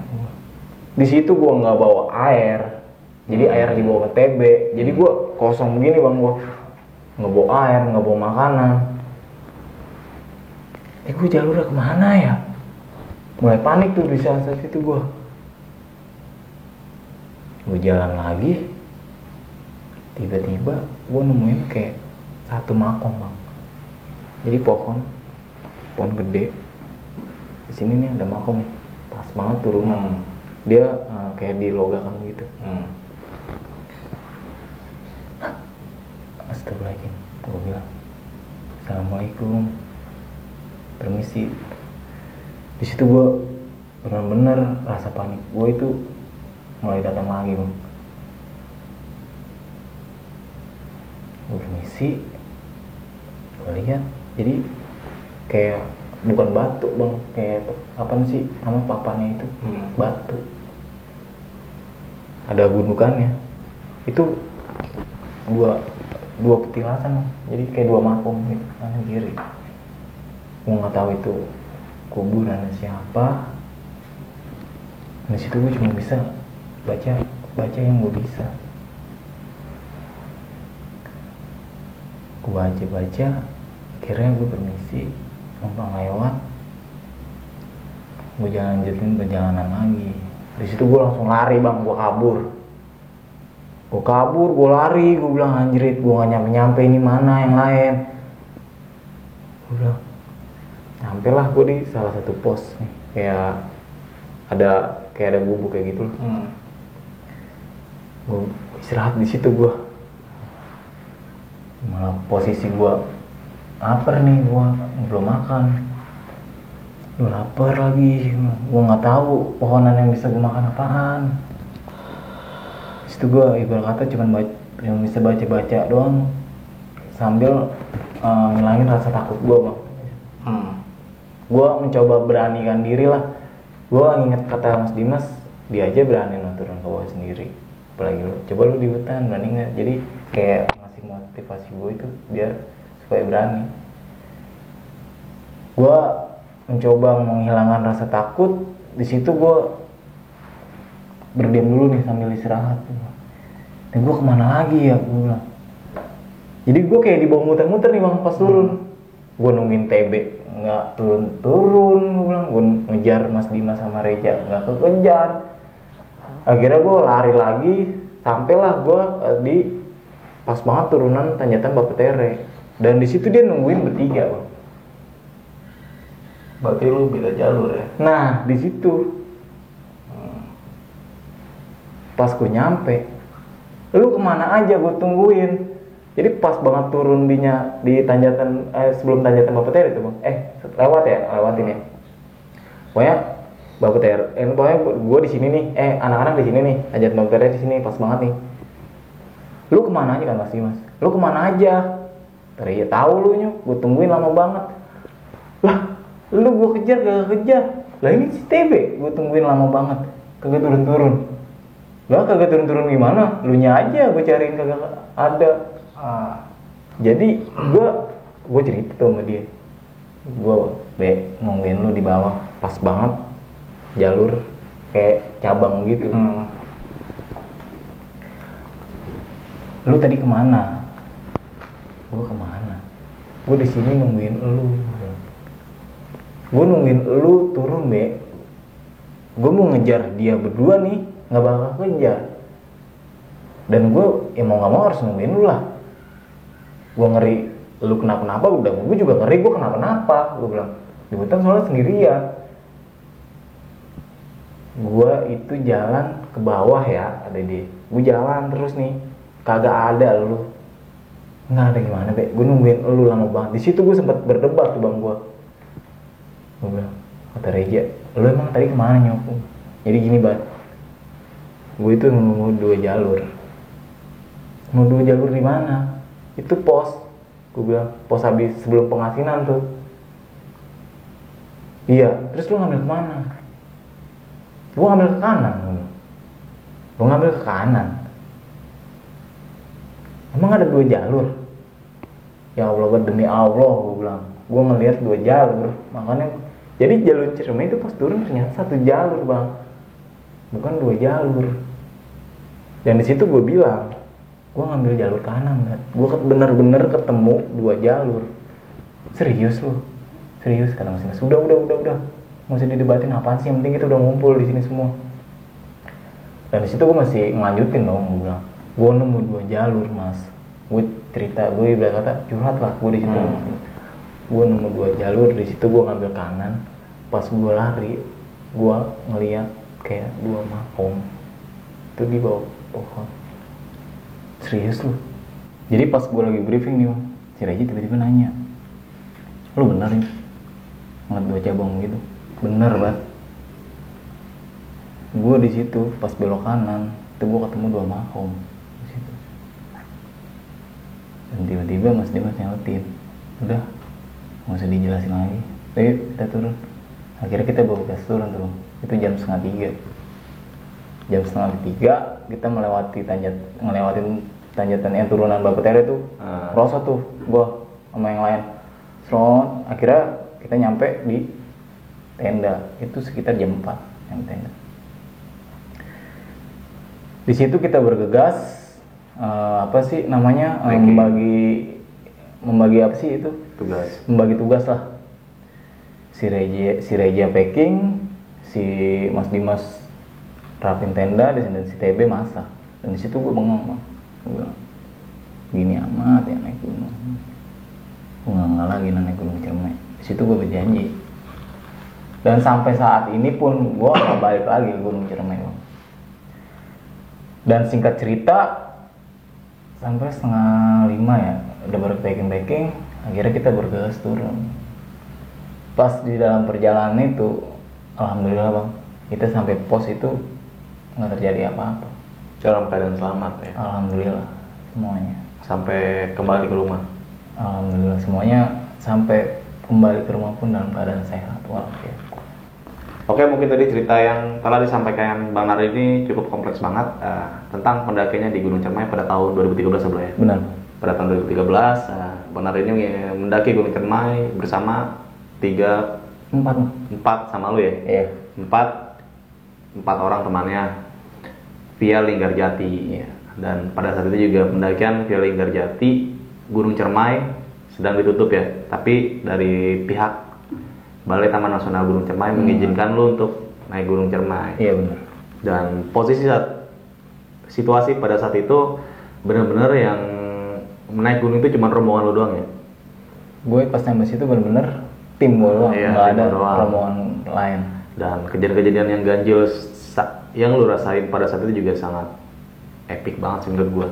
Di situ gue nggak bawa air, jadi air dibawa ke TB. Jadi gue kosong begini bang, gue nggak bawa air, nggak bawa makanan. Gue jalurnya kemana ya? Mulai panik tuh di saat itu gue. Gue jalan lagi, tiba-tiba gue nemuin kayak satu makom bang. Jadi pohon gede. Di sini nih ada makom nih. Pas banget turunan. Dia kayak dilogakan gitu. Astagfirullahaladzim. Gue bilang, Assalamualaikum, permisi. Di situ gue benar-benar rasa panik gue itu mulai datang lagi bang. Gue permisi, gue lihat, jadi kayak bukan batu bang, kayak apa sih nama papannya itu, batu. Ada gundukannya. Itu dua petilasan, jadi kayak 2 makom gitu, kanan kiri. Gue nggak tahu itu kuburan siapa. Di situ gue cuma bisa baca yang gue bisa. Gue baca, akhirnya gue permisi, numpang lewat. Gue lanjutin perjalanan lagi. Di situ gue langsung lari bang, gue kabur, gue lari, gue bilang anjrit, gue gak nyampe ini mana yang lain. Gue bilang, nyampe lah gue di salah satu pos nih, kayak ada gubuk kayak gitu. Gue istirahat di situ gue. Malah posisi gue lapar nih, gue belum makan. Gue lapar lagi, gue nggak tahu pohonan yang bisa gue makan apaan. Situ gue ibarat kata cuma yang bisa baca doang sambil ngilangin rasa takut gue bang. Gue mencoba beranikan diri lah. Gue inget kata Mas Dimas, dia aja berani turun ke bawah sendiri. Apalagi lu, coba lu di hutan berani nggak? Jadi kayak ngasih motivasi gue itu biar supaya berani. Gue mencoba menghilangkan rasa takut. Di situ gue berdiam dulu nih sambil istirahat. Dan gue kemana lagi ya? Gue bilang. Jadi gue kayak dibawa muter-muter nih bang pas turun. Gue nungguin TB nggak turun. Gue bilang gue ngejar Mas Dimas sama Reja nggak kekejar. Akhirnya gue lari lagi, sampailah gue di pas banget turunan tanjakan Bapetere. Dan di situ dia nungguin bertiga bang. Berarti lu beda jalur ya? Nah di situ pas gue nyampe, lu kemana aja gue tungguin. Jadi pas banget turun di tanjakan sebelum tanjakan Bapetere itu bang. Lewatin ya. Pokoknya Bapetere, pokoknya gue di sini nih, anak-anak di sini nih, tanjakan Bapetere di sini pas banget nih. Lu kemana aja kan Mas Dimas? Lu kemana aja? Ya tahu lu nyu, gue tungguin lama banget. Lah, lu gue kejar gak kejar. Lah ini si TB, gue tungguin lama banget, kagak turun-turun. Lah kagak turun-turun gimana? Lu nya aja gue cariin kagak ada. Jadi gue cerita tuh sama dia. Gue nungguin lu di bawah, pas banget jalur kayak cabang gitu. Lu tadi kemana? Gue kemana? Gue di sini nungguin lu. Gue nungguin lu turun be. Gue mau ngejar dia berdua nih, nggak bakal kejar. Dan gue mau nggak mau harus nungguin lu lah. Gue ngeri lu kenapa-napa, udah gue juga ngeri gue kenapa-napa. Gue bilang di hutan soalnya sendirian. Gue itu jalan ke bawah ya, ada dia. Gue jalan terus nih, kagak ada lu. Nggak ada gimana be, gue nungguin lu lama banget. Di situ gue sempat berdebat tuh bang gue bilang, kata Reja, lu emang tadi kemana nyok? Jadi gini bang, gue itu nunggu 2 jalur. Mau 2 jalur di mana? Itu pos, gue bilang pos habis sebelum pengasinan tuh. Iya, terus lu ngambil kemana? Gue ngambil ke kanan. Gue ngambil ke kanan. Emang ada 2 jalur? Ya Allah, demi Allah, gue bilang. Gue ngelihat 2 jalur, makanya. Jadi jalur Ciremai itu pas turun ternyata 1 jalur bang, bukan 2 jalur. Dan di situ gue bilang, gue ngambil jalur kanan kan. Gue bener-bener ketemu 2 jalur. Serius lu? Serius kata Mas Dimas. Udah. Nggak usah didebatin apaan sih, yang penting kita udah ngumpul di sini semua. Dan di situ gue masih ngelanjutin dong, gue bilang, gue nemu 2 jalur mas. Gue cerita, gue ibarat kata curhat lah gue di situ. Gue nemu 2 jalur, di situ gue ngambil kanan. Pas gue lari, gue ngeliat kayak 2 makom itu di bawah pohon. Serius lu? Jadi pas gue lagi briefing nih, si Reji tiba-tiba nanya, lu bener nih ngeliat 2 cabang gitu? Bener banget. Gue di situ pas belok kanan, itu gue ketemu 2 makom di situ. Dan tiba-tiba Mas Dimas nyautin, udah nggak usah dijelasin lagi, ayo kita turun. Akhirnya kita bawa gas turun tuh, itu jam 2:30. Jam 2:30 kita ngelewatin tanjatan yang turunan Bapetere tuh, rosot tuh, gua sama yang lain. Serot, akhirnya kita nyampe di tenda, itu sekitar jam 4 yang tenda. Di situ kita bergegas, apa sih namanya, membagi apa sih itu? Tugas. Membagi tugas lah. Si Reja packing, si Mas Dimas rapin tenda, dan si TB masak. Dan di situ gue bengong bang. Gue bilang, gini amat ya naik gunung. Gue nggak lagi naik gunung Ciremai. Di situ gue berjanji. Dan sampai saat ini pun gue nggak balik lagi ke gunung Ciremai bang. Dan singkat cerita, sampai 4:30 ya, udah baru packing, akhirnya kita bergegas turun. Pas di dalam perjalanan itu, alhamdulillah bang, kita sampai pos itu nggak terjadi apa-apa. Dalam keadaan selamat ya. Alhamdulillah semuanya. Sampai kembali ke rumah. Alhamdulillah semuanya sampai kembali ke rumah pun dalam keadaan sehat walafiat. Oke, mungkin tadi cerita yang telah disampaikan Bang Nari ini cukup kompleks banget tentang pendakiannya di Gunung Ciremai pada tahun 2013 sebelumnya. Benar. Pada tahun 2013, Bang Nari ini mendaki Gunung Ciremai bersama 4 sama lu ya? Iya. 4 orang temannya via Linggarjati. Iya. Dan pada saat itu juga pendakian via Linggarjati Gunung Ciremai sedang ditutup ya, tapi dari pihak Balai Taman Nasional Gunung Ciremai mengizinkan lu untuk naik Gunung Ciremai. Iya benar. Dan situasi pada saat itu benar-benar yang naik gunung itu cuma rombongan lu doang ya? Gue pas sampai situ benar-benar tim gue doang, Iya, nggak tim ada lu doang. rombongan lain. Dan kejadian-kejadian yang ganjil yang lu rasain pada saat itu juga sangat epic banget sih menurut gue.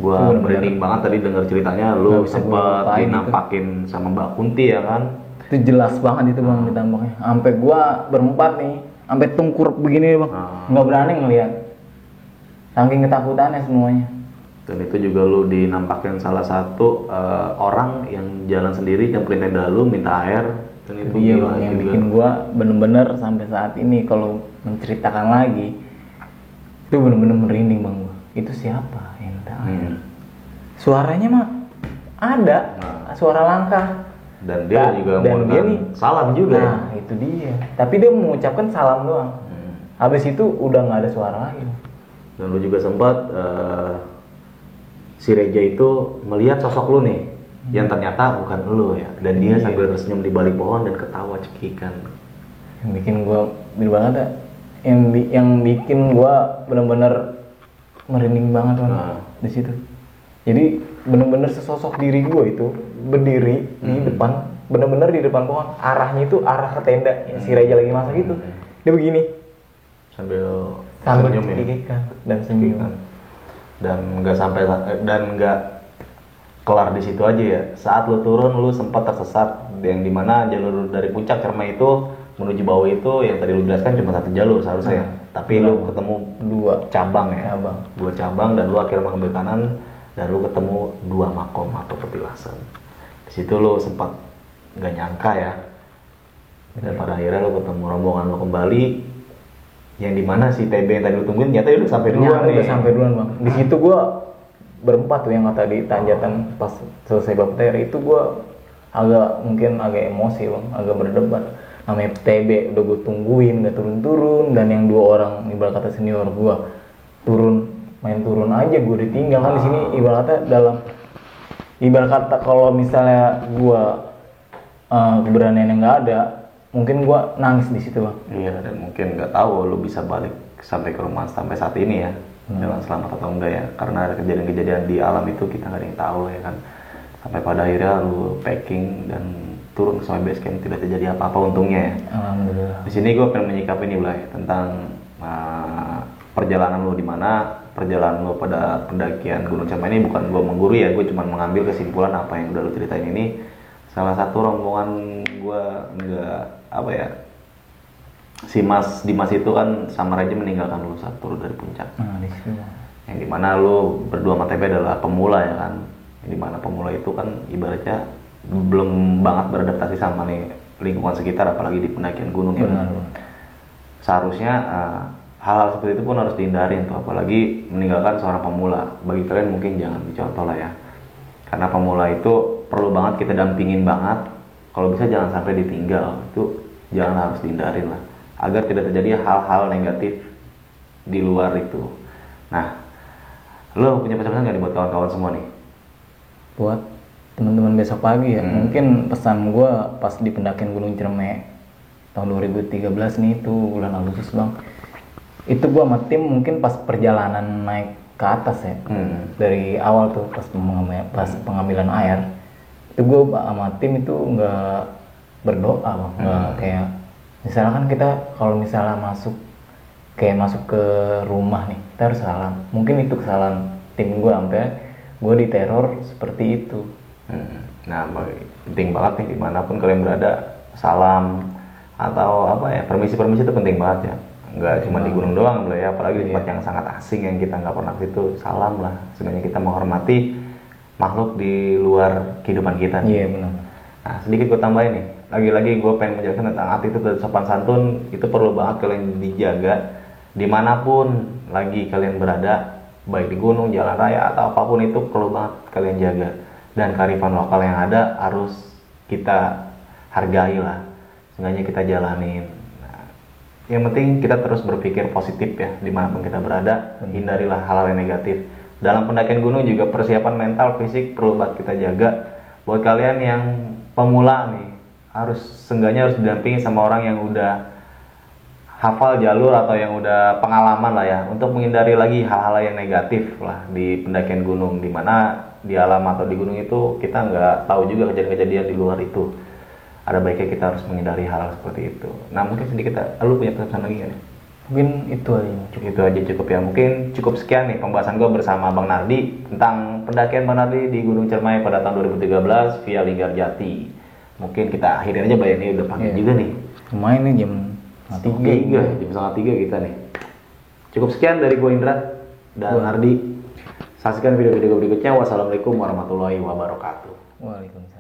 Gue bener-bener. merinding banget tadi dengar ceritanya lu Nggak bisa gua sempat lupain dinampakin sama Mbak Kunti ya kan? Itu jelas banget itu bang ditampaknya. Sampai gua berempat nih, sampai tungkur begini bang, nggak berani ngelihat. Saking ketakutannya semuanya. Dan itu juga lu dinampakin salah satu orang yang jalan sendiri nyamperin tenda lu minta air. Dan itu Iya gila bang, yang juga. bikin gua bener-bener sampai saat ini kalau menceritakan lagi itu bener-bener merinding bang gua. Itu siapa yang minta air? Suaranya mah ada, suara langkah. Dan dia juga dan dia mengucapkan nih, salam juga. Nah itu dia. Tapi dia mengucapkan salam doang. Habis itu udah nggak ada suara lain. Dan lu juga sempat si Reja itu melihat sosok lu nih yang ternyata bukan lu ya. Dan dia sambil tersenyum di balik pohon dan ketawa cekikan. Yang bikin gua banget ya. Yang bikin gua bener-bener merinding banget bang di situ. Jadi bener-bener sesosok diri gua itu berdiri di depan, bener-bener di depan pohon. Arahnya itu arah ke tenda. Si Reja lagi masak itu. Dia begini. Sambil Sambil senyum ya. cekikan dan senyum. Dan nggak kelar di situ aja ya. Saat lu turun lu sempat tersesat yang dimana jalur dari puncak Ciremai itu menuju bawah itu yang tadi lu jelaskan cuma satu jalur seharusnya ya. Tapi lu ketemu dua cabang ya. Dua cabang dan lu akhirnya mengambil kanan dan lu ketemu dua makom atau petilasan. Di situ lu sempat nggak nyangka ya. Dan pada akhirnya lu ketemu rombongan lu kembali yang dimana si TB yang tadi lu tungguin ternyata udah sampai duluan nih. Udah sampai duluan bang. Di situ gua berempat tuh yang kata di tanjakan pas selesai bakteri itu gua mungkin agak emosi bang, agak berdebat. Namanya TB udah gue tungguin gak turun-turun dan yang dua orang ibarat kata senior gua main turun aja gue ditinggal kan di sini ibarat kata kalau misalnya gua keberanian yang nggak ada mungkin gua nangis di situ bang. Iya, dan mungkin nggak tahu lu bisa balik sampai ke rumah sampai saat ini ya dengan selamat atau enggak ya, karena ada kejadian-kejadian di alam itu kita nggak ada yang tahu ya kan. Sampai pada akhirnya lu packing dan turun sampai base camp tidak terjadi apa-apa untungnya ya. Alhamdulillah. Di sini gue pengen menyikapi nih Blay tentang perjalanan lu di mana, perjalanan lu pada pendakian Gunung Ciremai ini. Bukan gue menggurui ya, gue cuma mengambil kesimpulan apa yang udah lu ceritain ini. Salah satu rombongan gue si Mas Dimas itu kan sama aja meninggalkan lu saat turun dari puncak. Di situ. Yang dimana lu berdua sama TB adalah pemula ya kan. Yang dimana pemula itu kan ibaratnya belum banget beradaptasi sama nih lingkungan sekitar, apalagi di pendakian gunung ya. Seharusnya hal-hal seperti itu pun harus dihindari tuh, apalagi meninggalkan seorang pemula. Bagi kalian mungkin jangan dicontoh lah ya, karena pemula itu perlu banget kita dampingin banget. Kalau bisa jangan sampai ditinggal, itu jangan, harus dihindarin lah agar tidak terjadi hal-hal negatif di luar itu. Nah, lo punya pesan-pesan nggak nih buat kawan-kawan semua nih? Buat teman-teman besok pagi ya, mungkin pesan gue pas di pendakian Gunung Ciremai tahun 2013 nih, itu bulan Agustus bang. Itu gue sama tim mungkin pas perjalanan naik ke atas ya, dari awal tuh pas pengambilan air, itu gue sama tim itu nggak berdoa bang, nggak kayak misalkan kita kalau misalnya masuk ke rumah nih, kita harus salam. Mungkin itu kesalahan tim gue sampai gue diteror seperti itu. Nah, penting banget nih dimanapun kalian berada, salam atau permisi itu penting banget ya. Nggak cuma di gunung doang ya, apalagi di tempat yang sangat asing yang kita nggak pernah situ, salam lah. Sebenarnya kita menghormati makhluk di luar kehidupan kita nih. Iya benar. Nah, sedikit gue tambahin nih, lagi-lagi gue pengen menjelaskan tentang attitude dan sopan santun. Itu perlu banget kalian dijaga dimanapun lagi kalian berada, baik di gunung, jalan raya atau apapun itu perlu banget kalian jaga. Dan kearifan lokal yang ada harus kita hargai lah, seenggaknya kita jalanin. Nah, yang penting kita terus berpikir positif ya dimanapun kita berada. Hindarilah hal-hal yang negatif. Dalam pendakian gunung juga persiapan mental, fisik perlu banget kita jaga. Buat kalian yang pemula nih, seenggaknya harus didampingi sama orang yang udah hafal jalur atau yang udah pengalaman lah ya, untuk menghindari lagi hal-hal yang negatif lah di pendakian gunung, dimana di alam atau di gunung itu kita nggak tahu juga kejadian-kejadian di luar itu. Ada baiknya kita harus menghindari hal seperti itu. Nah, mungkin sedikit lu punya pesan lagi kan? Mungkin itu aja. Itu aja cukup ya. Mungkin cukup sekian nih pembahasan gue bersama Bang Nardi tentang pendakian Bang Nardi di Gunung Ciremai pada tahun 2013 via Linggarjati. Mungkin kita akhirin aja, Bay, ini udah pagi juga nih. Lumayan nih jam 3 jam 2:30 kita nih. Cukup sekian dari gue Indra dan Nardi. Saksikan video-video berikutnya. Wassalamualaikum warahmatullahi wabarakatuh. Waalaikumsalam.